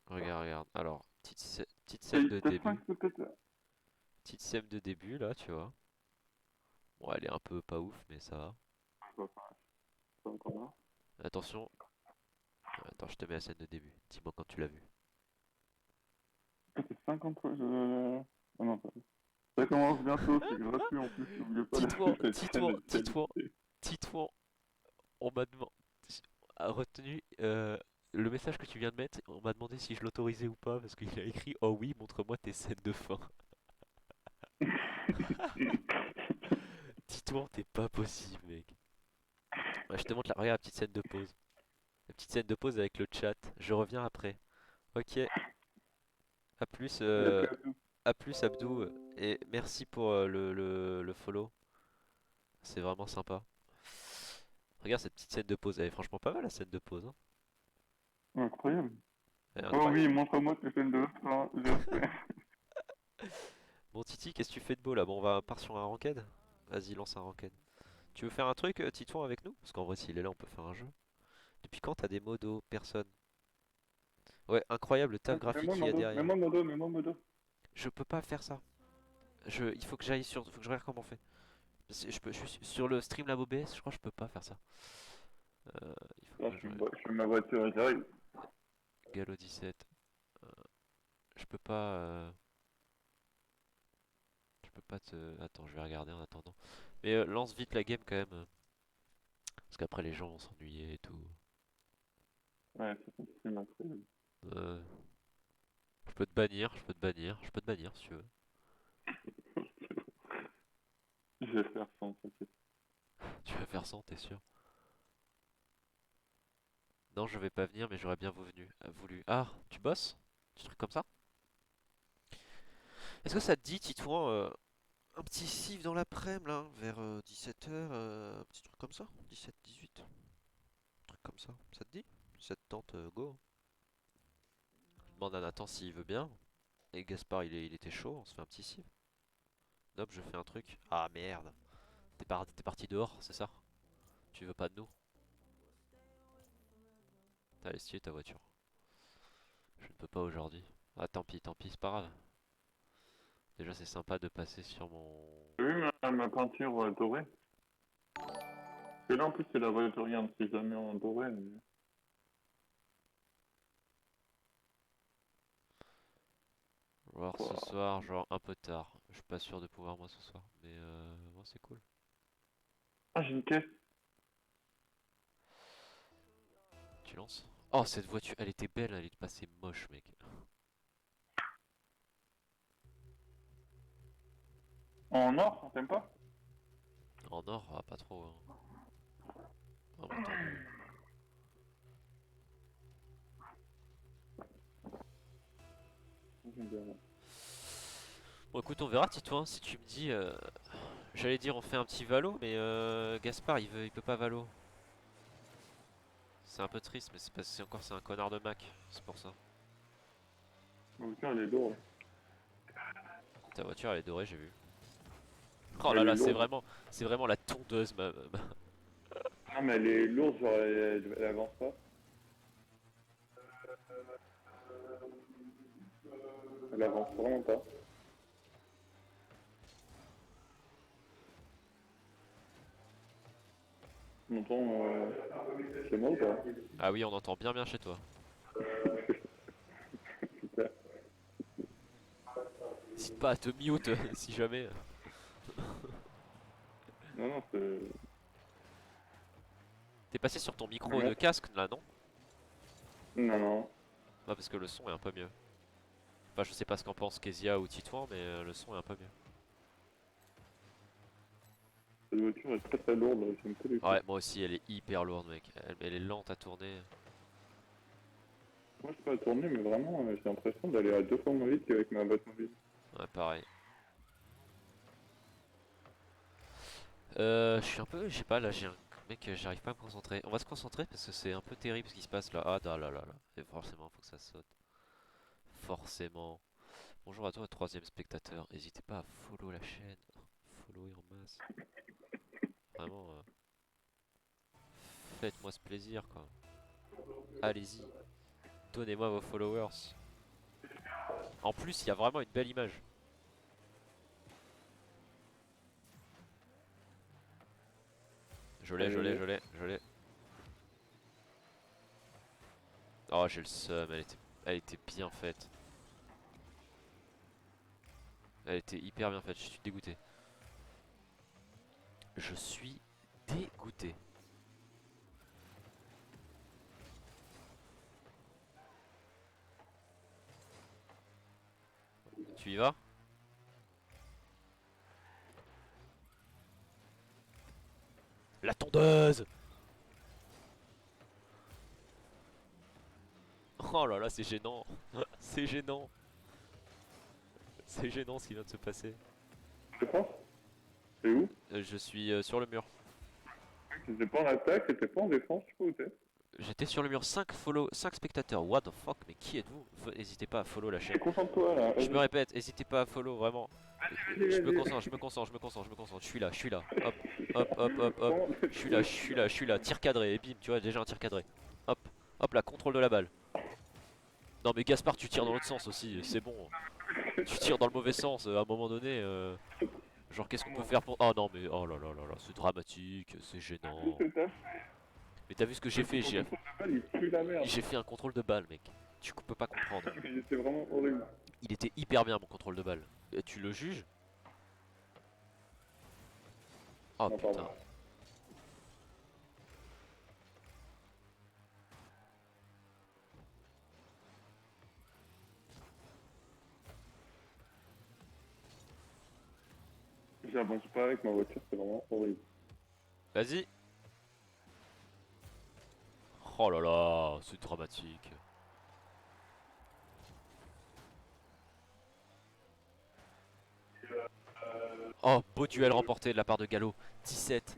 regarde, regarde. Alors, petite scène de t'as 5 début. peut-être. Petite scène de début, là, tu vois. Bon, elle est un peu pas ouf, mais ça va. Pas encore là. Attention. Attends, je te mets la scène de début. Dis-moi quand tu l'as vue. Ça fait 50 fois. Ah non, pas. Ça commence bientôt, c'est gratuit en plus, n'oubliez pas Titouan, la chaîne Titouan, de Titouan, qualité. Titouan, on m'a demandé, a retenu le message que tu viens de mettre, on m'a demandé si je l'autorisais ou pas, parce qu'il a écrit «Oh oui, montre-moi tes scènes de fin». Titouan, t'es pas possible, mec. Ouais, je te montre regarde la petite scène de pause. La petite scène de pause avec le chat. Je reviens après. Ok, à plus, Il a plus à tout. à plus Abdou, et merci pour le follow. C'est vraiment sympa. Regarde cette petite scène de pause, elle est franchement pas mal la scène de pause, hein. Incroyable. Elle est Oh oui, incroyable. montre-moi tes chaînes de fin, j'espère. Bon Titi, qu'est-ce que tu fais de beau là? Bon, on va part sur un ranked. Vas-y, lance un ranked. Tu veux faire un truc, Titouan, avec nous? Parce qu'en vrai, s'il est là, on peut faire un jeu. Depuis quand t'as des modos? Personne. Ouais, incroyable le taf graphique Mets-moi qu'il y a Modo, derrière. mets-moi Modo, mets-moi Modo. Je peux pas faire ça. Il faut que j'aille sur. Faut que je regarde comment on fait. Je suis sur le Streamlab OBS, je crois que je peux pas faire ça. Il faut Là, que je. je fais ma voiture et j'arrive. Galo 17. euh, je peux pas. Je peux pas te. Attends, je vais regarder en attendant. Mais lance vite la game quand même. Parce qu'après les gens vont s'ennuyer et tout. Ouais, c'est incroyable. Euh, je peux te bannir, je peux te bannir, je peux te bannir si tu veux. Je vais faire sans, t'inquiète. Tu vas faire ça, t'es sûr? Non, je vais pas venir, mais j'aurais bien voulu. Ah, tu bosses? Du truc comme ça? Est-ce que ça te dit, Titouan, un petit sif dans l'après-midi, là, vers 17h, un petit truc comme ça? 17-18, un truc comme ça. Ça te dit? Si ça te tente, go. Je demande à Nathan s'il veut bien. Et Gaspard, il était chaud, on se fait un petit sif. Hop, je fais un truc. Ah merde. T'es parti dehors, c'est ça? Tu veux pas de nous? T'as stylé ta voiture. Je ne peux pas aujourd'hui. Ah tant pis, c'est pas grave. Déjà c'est sympa de passer sur mon... T'as vu ma peinture dorée? Et là en plus c'est la voiture, regarde, c'est jamais en doré. Mais... voir ce Wow. soir, genre un peu tard. Je suis pas sûr de pouvoir moi ce soir. Mais moi c'est cool. Ah, j'ai une caisse. Tu lances? Oh cette voiture, elle était belle, elle est passée moche mec. En or, t'aimes pas? En or, ah, pas trop. Hein. Vraiment tant mieux. J'aime bien. Bon écoute on verra Titouan, si tu me dis... J'allais dire on fait un petit valo, mais Gaspard il peut pas valo. C'est un peu triste, mais c'est parce que c'est un connard de Mac, c'est pour ça. Ma voiture elle est lourde. Ta voiture elle est dorée, j'ai vu. Oh là Elle est là, lourde. c'est vraiment la tondeuse, Non mais elle est lourde, genre elle avance pas. Elle avance vraiment pas. On entend chez moi ou pas? Ah oui, on entend bien bien chez toi. Super. N'hésite pas à te mute si jamais. Non, non, c'est... T'es passé sur ton micro de Ouais. casque là, non? Non, non. Ah, parce que le son est un peu mieux. Enfin, je sais pas ce qu'en pense Kezia ou Titouan, mais le son est un peu mieux. Cette voiture est très très lourde, j'aime pas du tout. Ouais, moi aussi, elle est hyper lourde, mec. Elle est lente à tourner. Moi je peux pas tourner, mais vraiment j'ai l'impression d'aller à 2 fois moins vite qu'avec ma boîte mobile. Ouais, pareil. Je suis un peu, je sais pas, là, j'ai un mec, j'arrive pas à me concentrer. On va se concentrer parce que c'est un peu terrible ce qui se passe là. Ah, là là là là. Et forcément, faut que ça saute. Forcément. Bonjour à toi, troisième spectateur. N'hésitez pas à follow la chaîne. Follower en masse. Vraiment, faites-moi ce plaisir, quoi. Allez-y, donnez-moi vos followers. En plus, il y a vraiment une belle image. Je l'ai, je l'ai, je Et l'ai, je l'ai. Oh, j'ai le seum, elle était bien faite. Elle était hyper bien faite, je suis dégoûté. Je suis dégoûté. Tu y vas? La tondeuse! Oh là là, c'est gênant. C'est gênant. C'est gênant ce qui vient de se passer. je pense, c'est où? Je suis sur le mur. T'étais pas en attaque, t'étais pas en défense, je sais pas où t'es. J'étais sur le mur 5 spectateurs. What the fuck, mais qui êtes-vous? N'hésitez pas à follow la chaîne. Concentre-toi là, Je me vas-y, répète, n'hésitez pas à follow, vraiment. vas-y, Je me vas-y. concentre, je me concentre, je me concentre, je me concentre. Je suis là, je suis là. Hop, hop, hop, hop, hop. Comment Je suis là, je suis là, je suis là. Tir cadré, et bim, tu vois, déjà un tir cadré. Hop, hop, là, contrôle de la balle. Non, mais Gaspard, tu tires dans l'autre sens aussi, c'est bon. Tu tires dans le mauvais sens, à un moment donné. Genre, qu'est-ce qu'on peut faire pour. Oh non, mais oh là là là là, c'est dramatique, c'est gênant. c'est ça? Mais t'as vu ce que j'ai Le fait? contrôle de balle, il pue la merde. J'ai fait un contrôle de balle, mec. Tu peux pas comprendre. Mais c'est vraiment horrible. Il était hyper bien, mon contrôle de balle. Et tu le juges? Oh Non, pardon. putain. J'avance pas avec ma voiture, c'est vraiment horrible. Vas-y. Oh là là, c'est dramatique. Oh, beau duel remporté de la part de Gallo. 17.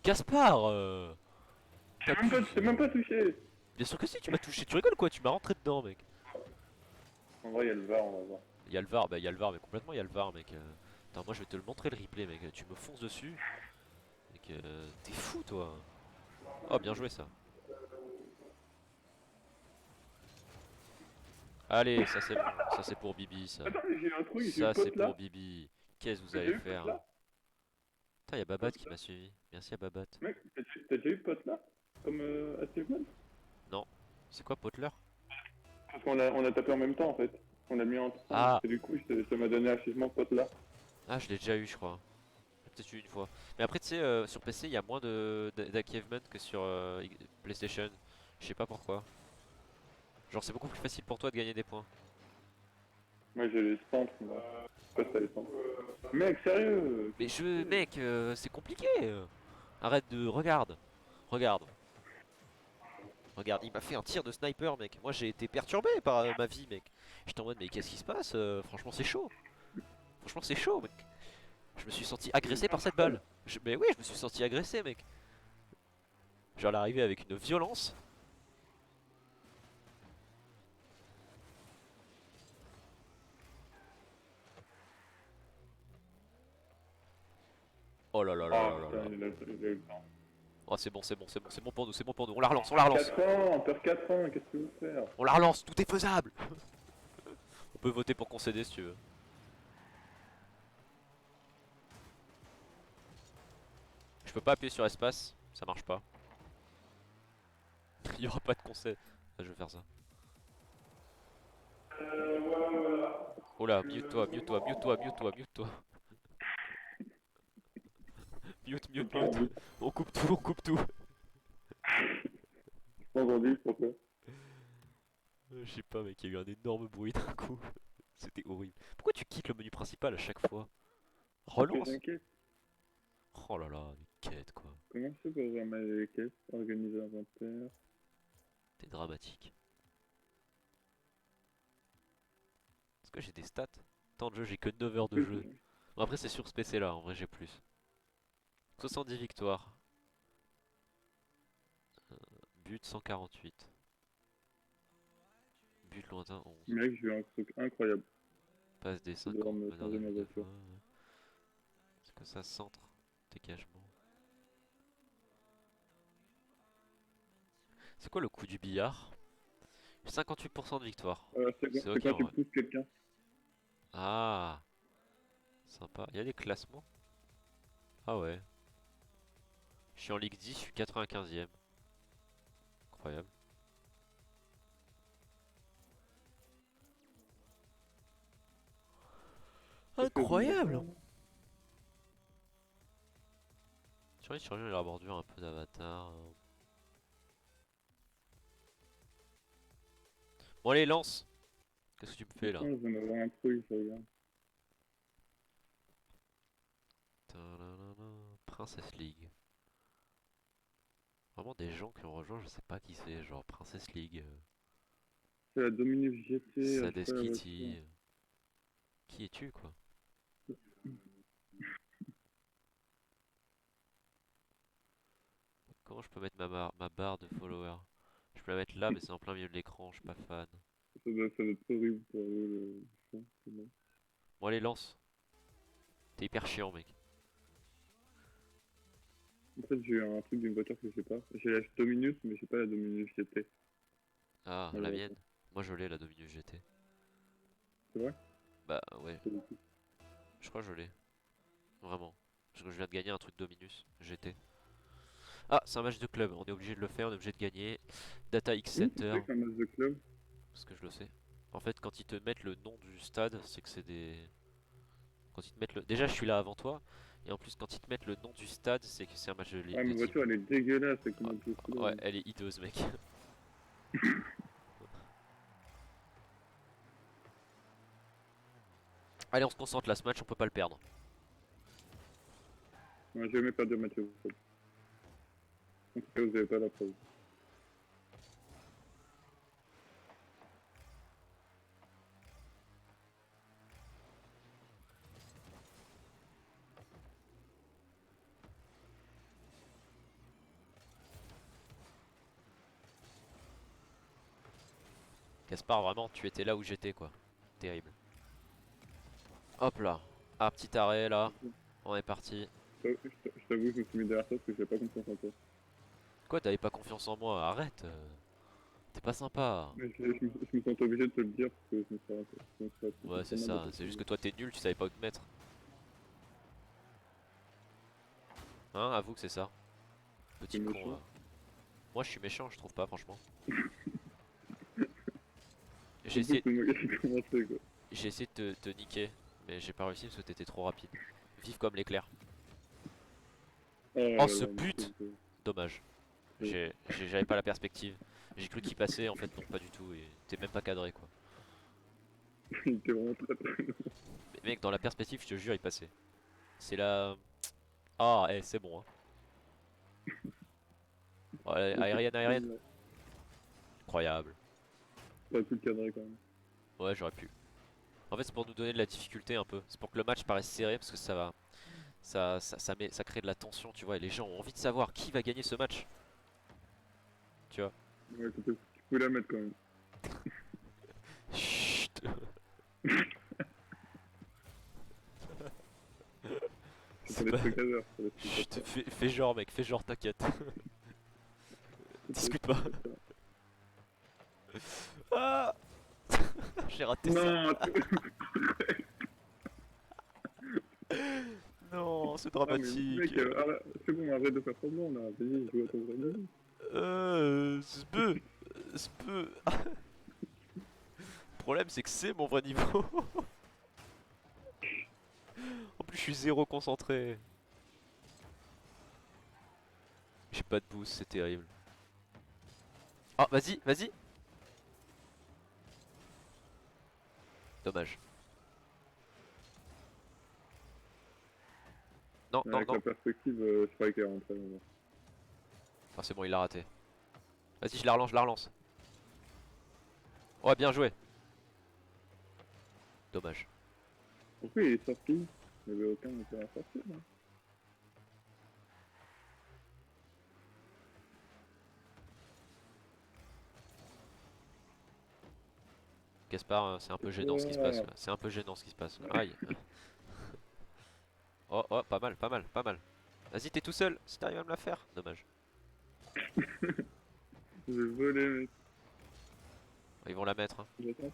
Gaspard Je t'abuses. t'ai même pas touché. Bien sûr que si, tu m'as touché. Tu rigoles quoi? Tu m'as rentré dedans, mec. En vrai, il y a le VAR, on va voir. Il y a le VAR, bah il y a le VAR, mais complètement il y a le VAR, mec. Attends, moi je vais te le montrer le replay, mec. Tu me fonces dessus. Mec, t'es fou, toi. Oh, bien joué ça. Allez, ça c'est bon. Ça c'est pour Bibi, ça. Attends, mais j'ai eu un truc, j'ai eu Ça c'est pote pour là. Bibi. Qu'est-ce que vous T'as allez déjà eu pote faire? là? Putain, y'a Babat qui m'a suivi. Merci à Babat. Mec, t'as déjà eu pote là? Comme achievement? Non. C'est quoi, Potler? Parce on a tapé en même temps en fait. On a mis ensemble. Ah, Et du coup, ça m'a donné achievement pote là. ah, je l'ai déjà eu, je crois. J'ai peut-être eu une fois. Mais après, tu sais, sur PC, il y a moins d'achievements que sur PlayStation. Je sais pas pourquoi. Genre, c'est beaucoup plus facile pour toi de gagner des points. Moi j'ai les centres, moi. Je sais pas si t'as les centres. Mec, sérieux? Mais mec, c'est compliqué. Arrête de, regarde, regarde, regarde. Il m'a fait un tir de sniper, mec. Moi, j'ai été perturbé par ma vie, mec. J'étais en mode, mais qu'est-ce qui se passe? Franchement, c'est chaud. Franchement, c'est chaud, mec. Je me suis senti agressé par cette balle. Mais oui, je me suis senti agressé, mec. Genre, l'arrivée avec une violence. Oh là là là Ah là là putain, là. il a eu le temps. Oh, c'est bon, c'est bon, c'est bon, c'est bon pour nous, c'est bon pour nous. On la relance, on la relance. 4 ans, on perd 4 ans, qu'est-ce que tu veux faire? On la relance, tout est faisable. On peut voter pour concéder si tu veux. Je peux pas appuyer sur espace, ça marche pas. Il y aura pas de concès. Ah, je vais faire ça. Oh là, mute-toi, mute-toi, mute-toi, mute-toi, mute-toi. Mute, mute, Pas mute. envie. On coupe tout, on coupe tout. Pas envie, pourquoi? Je sais pas, mec, il y a eu un énorme bruit d'un coup. C'était horrible. Pourquoi tu quittes le menu principal à chaque fois? Parce que Relance. t'inquiète. Oh là là, mais quête quoi. Comment je fais pour remettre les caisses? Organiser l'inventaire. T'es dramatique. Est-ce que j'ai des stats? Temps de jeu, j'ai que 9 heures de jeu. Bon, après, c'est sur ce PC là, en vrai, j'ai plus. 70 victoires. But 148. But lointain 11. Mec, j'ai eu un truc incroyable. Passe des Je dois 50. me Meneur changer de ma but de voiture. fois. C'est que ça, centre. Dégagement. C'est quoi le coup du billard? 58% de victoire. C'est C'est ok quand en tu vrai. pousses quelqu'un. Ah, sympa. Il y a des classements? Ah ouais. Je suis en Ligue 10, je suis 95ème. Incroyable. Incroyable! Sur lui, il a bordure un peu d'avatar. Bon allez, lance! Qu'est-ce que tu me fais là? Attends, je viens d'avoir un truc, je regarde. Tadadada, Princess League. Vraiment des gens qui ont rejoint, je sais pas qui c'est, genre Princess League, C'est la Dominus GT, je sais pas la voiture. Sadeskiti. Qui es-tu quoi? Comment je peux mettre ma barre de follower? Je peux la mettre là, mais c'est en plein milieu de l'écran, je suis pas fan. Ça doit être horrible pour vous le son, c'est bon. Bon allez, lance. T'es hyper chiant, mec. En fait, j'ai eu un truc d'une voiture que je sais pas. J'ai la Dominus, mais je sais pas la Dominus GT. Ah, la mienne. Malheureusement. Moi je l'ai, la Dominus GT. C'est vrai? Bah ouais, Pas du tout. je crois que je l'ai. Vraiment. Parce que je viens de gagner un truc Dominus GT. Ah, c'est un match de club, on est obligé de le faire, on est obligé de gagner. Data X Comment tu Center, sais qu'un match de club? parce que je le sais. En fait, quand ils te mettent le nom du stade, c'est que c'est des... Quand ils te mettent le... Déjà, je suis là avant toi. Et en plus, quand ils te mettent le nom du stade, c'est que c'est un match Ah, de ma team. voiture elle est dégueulasse, c'est comme un jeu Ah, ouais, club. elle est hideuse, mec. Allez, on se concentre là, ce match, on peut pas le perdre. Moi, j'ai jamais perdu un match de club. En tout cas, vous avez pas la preuve. Gaspard, vraiment, tu étais là où j'étais quoi. Terrible. Hop là. Ah, petit arrêt là. On est parti. Je t'avoue, je me suis mis derrière toi parce que j'ai pas confiance en toi. Quoi, t'avais pas confiance en moi? Arrête. T'es pas sympa. Mais je me sens obligé de te le dire parce que je me serais Ouais, c'est pas mal de ça. te C'est juste dire. que toi t'es nul, tu savais pas où te mettre. Hein, avoue que c'est ça. C'est Petit con. méchant. Moi je suis méchant, je trouve pas, franchement. J'ai Surtout que essayé, c'est moi qui ai commencé quoi. j'ai essayé de te niquer, mais j'ai pas réussi parce que t'étais trop rapide. Vive comme l'éclair. Oh là Oh ce là, mais but! c'est... Dommage. c'est- J'avais pas la perspective. J'ai cru qu'il passait, en fait non, pas du tout. Et t'es même pas cadré quoi. Il était vraiment très très long. Mais mec, dans la perspective, je te jure, il passait. C'est la. Ah, c'est bon. Hein. Ouais, Mais aérienne, aérienne. Incroyable. t'aurais pu le cadrer quand même. Ouais, j'aurais pu. En fait, c'est pour nous donner de la difficulté un peu. C'est pour que le match paraisse serré parce que ça va. Ça crée de la tension, tu vois. Et les gens ont envie de savoir qui va gagner ce match. Tu vois. Ouais, tu peux la mettre quand même. Chut. Ça te C'est laisse pas. le cadre. Chut, fais genre, mec, fais genre, t'inquiète. Discute pas. Ah, j'ai raté ça. Non, Non, c'est ah mais dramatique. mec, c'est bon, arrête de faire semblant là. Vas-y, joue à ton vrai niveau. C'est peu. C'est peu. Le problème, c'est que c'est mon vrai niveau. En plus, je suis zéro concentré. J'ai pas de boost, c'est terrible. Ah, vas-y, vas-y. Dommage. Non, non, Avec non. la perspective, Striker en très long. Ah, c'est bon, il l'a raté. Vas-y, je la relance, je la relance. Ouais, bien joué. Dommage. Pourquoi il est sorti? Il n'y avait aucun intérêt à sortir là. Gaspard, c'est un peu gênant ce qui se passe Ouais. là. C'est un peu gênant ce qui se passe là. Aïe. Oh, oh, pas mal, pas mal, pas mal. Vas-y, t'es tout seul. Si t'arrives à me la faire. Dommage. J'ai volé mec. Ils vont la mettre. Hein. J'attends.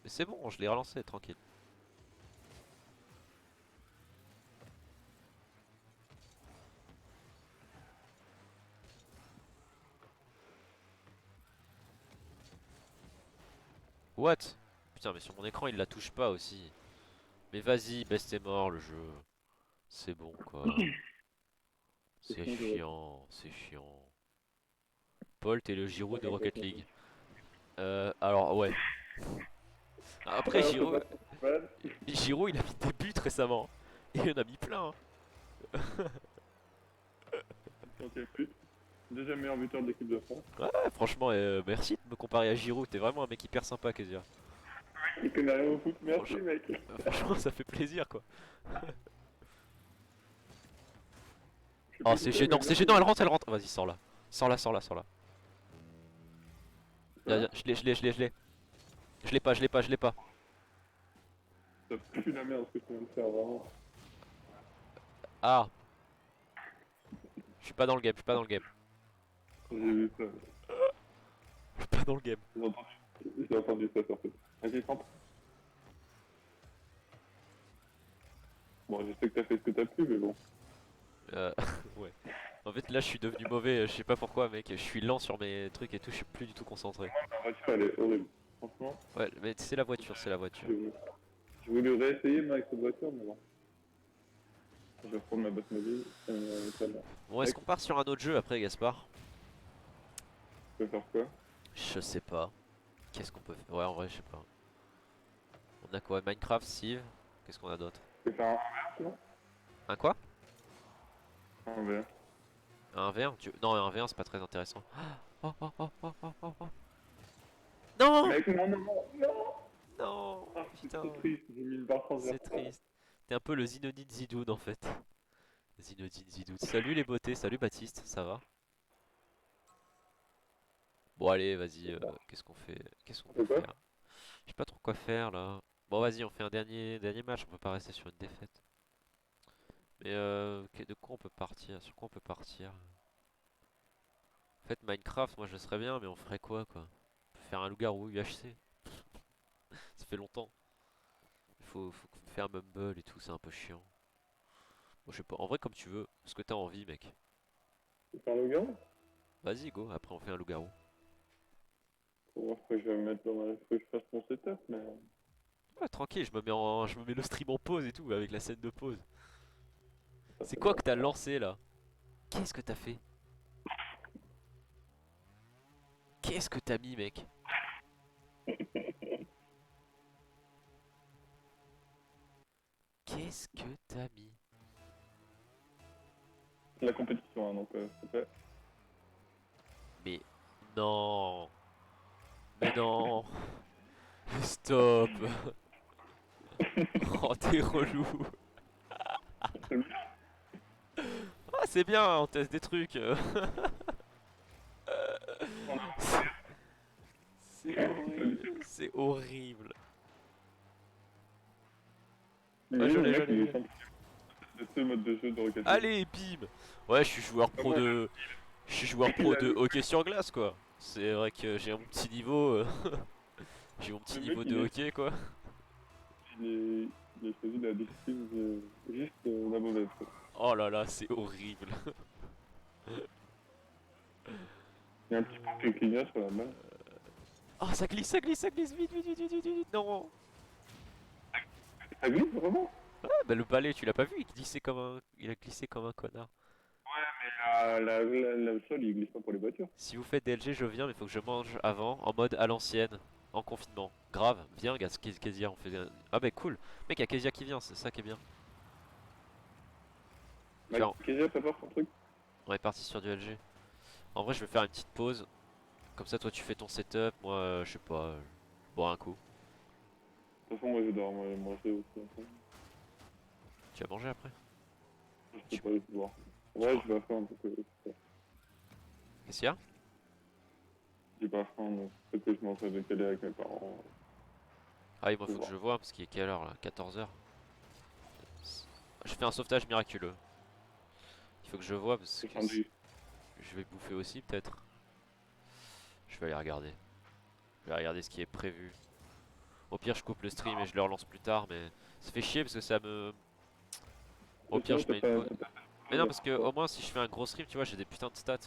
Mais c'est bon, je l'ai relancé, tranquille. What? Putain, mais sur mon écran, il la touche pas aussi. Mais vas-y, baisse tes morts le jeu. C'est bon quoi. C'est chiant, c'est chiant. Paul, t'es le Giroud de Rocket League. Alors ouais. Après Alors c'est Giroud, pas mal. Giroud il a mis des buts récemment. Et il en a mis plein. Hein. Ok, plus. Deuxième meilleur buteur de l'équipe de France. Ouais, franchement, merci de me comparer à Giroud. T'es vraiment un mec hyper sympa, Kezia. Il connaît rien au foot, merci Franchement, mec. franchement, ça fait plaisir quoi. Je sais Oh, plus qui mais c'est merci. gênant, elle rentre, elle rentre. Vas-y, sors là. Sors là, sors là, sors là. Viens, viens, je l'ai, je l'ai, je l'ai, je l'ai. Je l'ai pas, je l'ai pas, je l'ai pas. Ça pue la merde ce que tu viens de faire, vraiment. Ah, je suis pas dans le game, je suis pas dans le game. J'ai vu ça. Je suis pas dans le game. J'ai entendu ça sur fait. Vas-y, centre. Bon, je sais que t'as fait ce que t'as pu, mais bon. Euh, ouais. En fait, là, je suis devenu mauvais, je sais pas pourquoi, mec. Je suis lent sur mes trucs et tout, je suis plus du tout concentré. La voiture, elle est horrible. Franchement, Ouais, mais c'est la voiture, c'est la voiture. je voulais réessayer moi avec cette voiture, mais bon. Je vais prendre ma boîte mobile. Celle-là. Bon, est-ce qu'on part sur un autre jeu après, Gaspard? Je peux faire quoi? Je sais pas. Qu'est-ce qu'on peut faire? Ouais, en vrai, je sais pas. On a quoi? Minecraft, Civ. Qu'est-ce qu'on a d'autre? Je peux faire un verre, Un quoi? un verre. Un V1? Non, un V1, c'est pas très intéressant. Oh, oh, oh, oh, oh, oh, oh. Non! Mec, non, non, non, non! Non! Ah, c'est Putain, trop triste, j'ai mis une barre c'est transversale. triste. T'es un peu le Zinedine Zidane en fait. Zinedine Zidane. Salut les beautés, salut Baptiste, ça va? Bon allez, vas-y, qu'est-ce qu'on fait? Qu'est-ce qu'on peut C'est quoi? faire? Je sais pas trop quoi faire là. Bon vas-y, on fait un dernier match, on peut pas rester sur une défaite. Mais de quoi on peut partir? Sur quoi on peut partir? En fait Minecraft, moi je serais bien, mais on ferait quoi? On peut faire un loup-garou UHC. Ça fait longtemps. Faut faire Mumble et tout, c'est un peu chiant. Bon, je sais pas, en vrai comme tu veux, ce que t'as envie mec. Tu fais un logo? Vas-y go, après on fait un loup-garou. Faut voir ce que je vais mettre dans ma... Faut que je fasse mon setup, mais... Ouais, tranquille, je me mets le stream en pause et tout, avec la scène de pause. Ça C'est fait quoi bien que t'as ça. lancé là? Qu'est-ce que t'as fait? Qu'est-ce que t'as mis mec? Qu'est-ce que t'as mis? C'est la compétition, hein, donc s'il te plaît. Mais non! Mais non! Stop! Oh t'es relou! Ah c'est bien, on teste des trucs! C'est horrible! C'est horrible! Ouais Imagine le je mec, il l'ai. est champion de ce mode de jeu de Rocket League. Allez, bim! Ouais, je suis joueur Ah, pro moi, de... Je suis joueur il pro a de vu, hockey sur glace quoi. C'est vrai que j'ai mon petit niveau... j'ai mon petit le mec, niveau de hockey quoi. il a choisi la discipline juste la mauvaise, quoi. Oh là là, c'est horrible. Il y a un petit point qui clignote sur la balle. Oh ça glisse, vite, vite, non! Ça glisse, vraiment? Ah bah le balai, tu l'as pas vu, il a glissé comme un connard. Le sol, il glisse pas pour les voitures. Si vous faites DLG, je viens, mais faut que je mange avant, en mode à l'ancienne, en confinement. Grave, viens, gars, Kezia, on fait... Ah bah cool. Mec, y'a Kezia qui vient, c'est ça qui est bien. Mec, Tiens, Kezia, ça part son truc. on est parti sur du LG. En vrai, je vais faire une petite pause. Comme ça, toi, tu fais ton setup, moi, je sais pas, boire un coup. De toute façon, moi, je dors, moi, manger aussi. Un peu. Tu vas manger après? Je sais Tu, pas, je vais voir. tu Ouais, manges. je vais faire un peu que... Qu'est-ce qu'il y a? J'ai pas faim, donc peut-être que je m'en serais décalé avec mes parents. Ah oui, moi, Faut faut que voir. je vois, parce qu'il est quelle heure là? 14 h. Je fais un sauvetage miraculeux. Il faut que je vois, parce C'est que fin du... je vais bouffer aussi, peut-être. Je vais aller regarder. Je vais regarder ce qui est prévu. Au pire, je coupe le stream et je le relance plus tard, mais ça fait chier parce que ça me. Au Et pire, sinon, je mets une pause. t'as Mais pas non, de parce que au moins, si je fais un gros stream, tu vois, j'ai des putains de stats.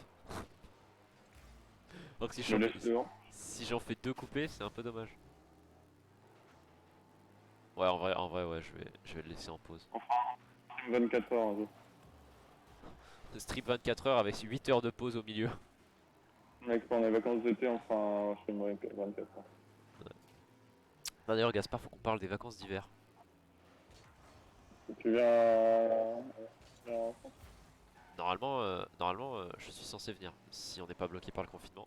Donc me laisse devant. si j'en fais deux coupés, c'est un peu dommage. Ouais, en vrai, ouais, je vais le laisser en pause. 24 heures, un jour. Le stream 24 heures avec 8 heures de pause au milieu. Mec, pendant les vacances d'été, on fera un stream 24 heures. Non, d'ailleurs, Gaspard, faut qu'on parle des vacances d'hiver. Tu viens en France? Normalement, je suis censé venir si on n'est pas bloqué par le confinement.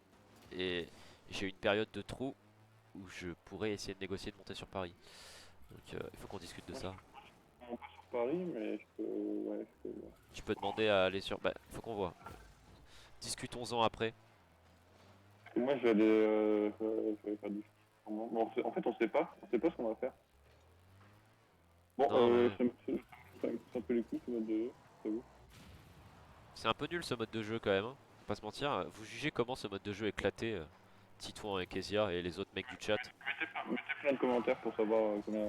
Et j'ai une période de trou où je pourrais essayer de négocier de monter sur Paris. Donc il faut qu'on discute de Moi, ça. je suis pas sur Paris, mais je peux... Ouais, je peux... Tu peux demander à aller sur... Bah, faut qu'on voit. Discutons-en après. Parce que moi, je vais aller... je vais faire du... Bon, en fait, on sait pas. On sait pas ce qu'on va faire. Bon, Non, ouais. ça me casse un peu les couilles, ce mode de jeu, j'avoue. C'est un peu nul ce mode de jeu quand même, hein. Faut pas se mentir. Vous jugez comment ce mode de jeu éclaté, Titouan et Kezia et les autres mecs du chat? Mettez plein de commentaires pour savoir combien...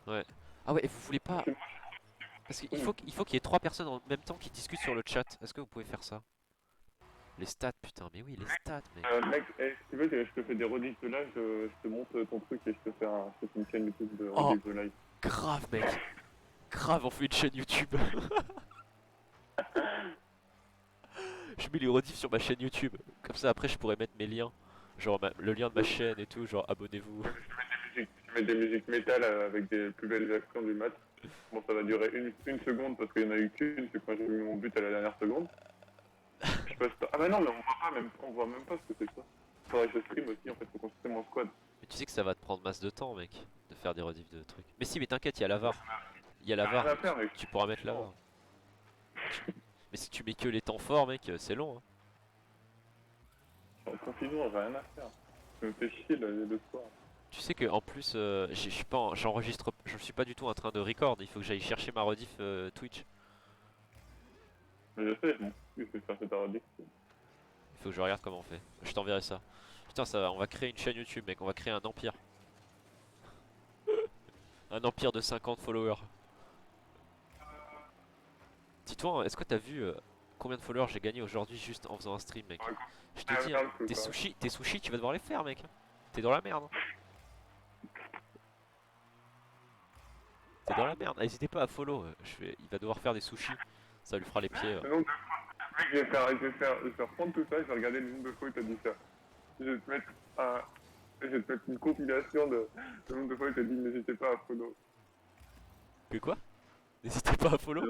Ouais. Ah ouais, et vous voulez pas... Parce que Parce qu'il moi, faut qu'il y ait 3 personnes en même temps qui discutent sur le chat. Est-ce que vous pouvez faire ça? Les stats, putain, mais oui, les stats, mec. mec, si tu veux, je te fais des rediffs de live, je te montre ton truc et je te fais une chaîne YouTube de Oh, rediffs de live. grave, mec. Grave, on fait une chaîne YouTube. Je mets les rediffs sur ma chaîne YouTube. Comme ça, après, je pourrais mettre mes liens. Genre le lien de ma chaîne et tout, genre abonnez-vous. Tu mets des musiques métal avec des plus belles actions du match. Bon, ça va durer une seconde parce qu'il y en a eu qu'une, c'est quand j'ai mis mon but à la dernière seconde. Je passe pas. Ah bah non, mais on voit même pas ce que c'est que ça. Faudrait que je stream aussi, en fait, faut consulter mon squad. Mais tu sais que ça va te prendre masse de temps, mec, de faire des rediffs de trucs. Mais si, mais t'inquiète, il y a la VAR. Il y a la Rien VAR, à faire, mec. tu pourras mettre la VAR. Mais si tu mets que les temps forts, mec, c'est long, hein. En confinement, j'ai rien à faire. Je me fais chier le soir. Tu sais que en plus, je suis pas, j'enregistre, je suis pas du tout en train de record. Il faut que j'aille chercher ma rediff Twitch. Mais je sais, je m'en fous, je vais faire cette radix. Il faut que je regarde comment on fait. Je t'enverrai ça. Putain, ça va, on va créer une chaîne YouTube, mec. On va créer un empire. Un empire de 50 followers. Dis-toi, est-ce que t'as vu combien de followers j'ai gagné aujourd'hui juste en faisant un stream, mec? Je te Ah dis, hein, merde, c'est ça. tes sushis, tu vas devoir les faire, mec. T'es dans la merde, hein. T'es dans la merde. N'hésitez pas à follow. Il va devoir faire des sushis. Ça lui fera les pieds. Le nombre de mec, je vais faire prendre tout ça, je vais regarder le nombre de fois où t'as dit ça. Je vais te mettre un, je vais te mettre une compilation de le nombre de fois où t'as dit n'hésitez pas à follow. Que quoi? N'hésitez pas à follow.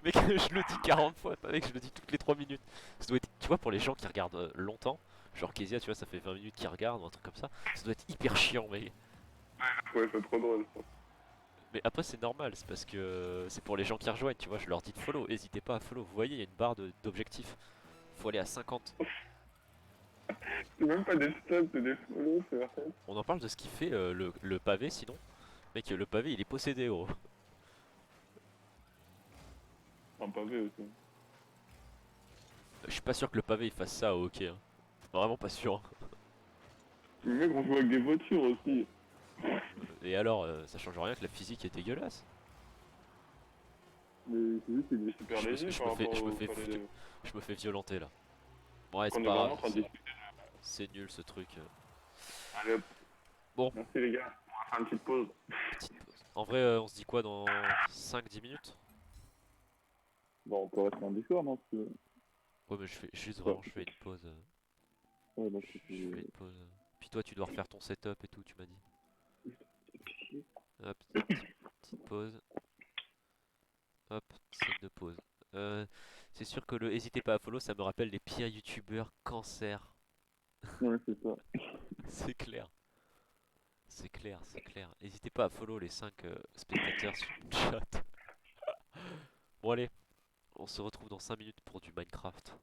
Mec, je le dis 40 fois, mec, je le dis toutes les 3 minutes. Ça doit être, tu vois, pour les gens qui regardent longtemps, genre Kezia, tu vois, ça fait 20 minutes qu'ils regardent ou un truc comme ça doit être hyper chiant, mec. Ouais, c'est trop drôle, ça. Mais après, c'est normal, c'est parce que c'est pour les gens qui rejoignent, tu vois, je leur dis de follow, n'hésitez pas à follow. Vous voyez, il y a une barre d'objectifs. Faut aller à 50. C'est même pas des stats, c'est des follow, c'est vrai. On en parle de ce qu'il fait le pavé, sinon. Mec, le pavé, il est possédé, gros. Un pavé aussi. Je suis pas sûr que le pavé il fasse ça au hockey, hein. Vraiment pas sûr, hein. Mais mec, on joue avec des voitures aussi. Et alors, ça change rien que la physique est dégueulasse. Mais c'est juste qu'il est super léger par rapport au palais. Je me fais violenter là. Bon, ouais, On c'est est pas vraiment en grave, train de discuter. c'est nul ce truc. Allez hop. Bon, Merci les gars. On va faire une petite pause. petite pause. En vrai, on se dit quoi dans 5-10 minutes? Bon, on peut rester en Discord, non, si tu veux. Ouais, mais je fais juste vraiment, je fais une pause. Ouais, donc Je si je fais tu une pause. Puis toi, tu dois refaire ton setup et tout, tu m'as dit. veux. Hop, petite pause. Hop, scène de pause. C'est sûr que le n'hésitez pas à follow, ça me rappelle les pires youtubeurs cancer. Ouais, c'est ça. C'est clair. C'est clair, c'est clair. N'hésitez pas à follow les 5 spectateurs sur le chat. Bon allez, on se retrouve dans 5 minutes pour du Minecraft.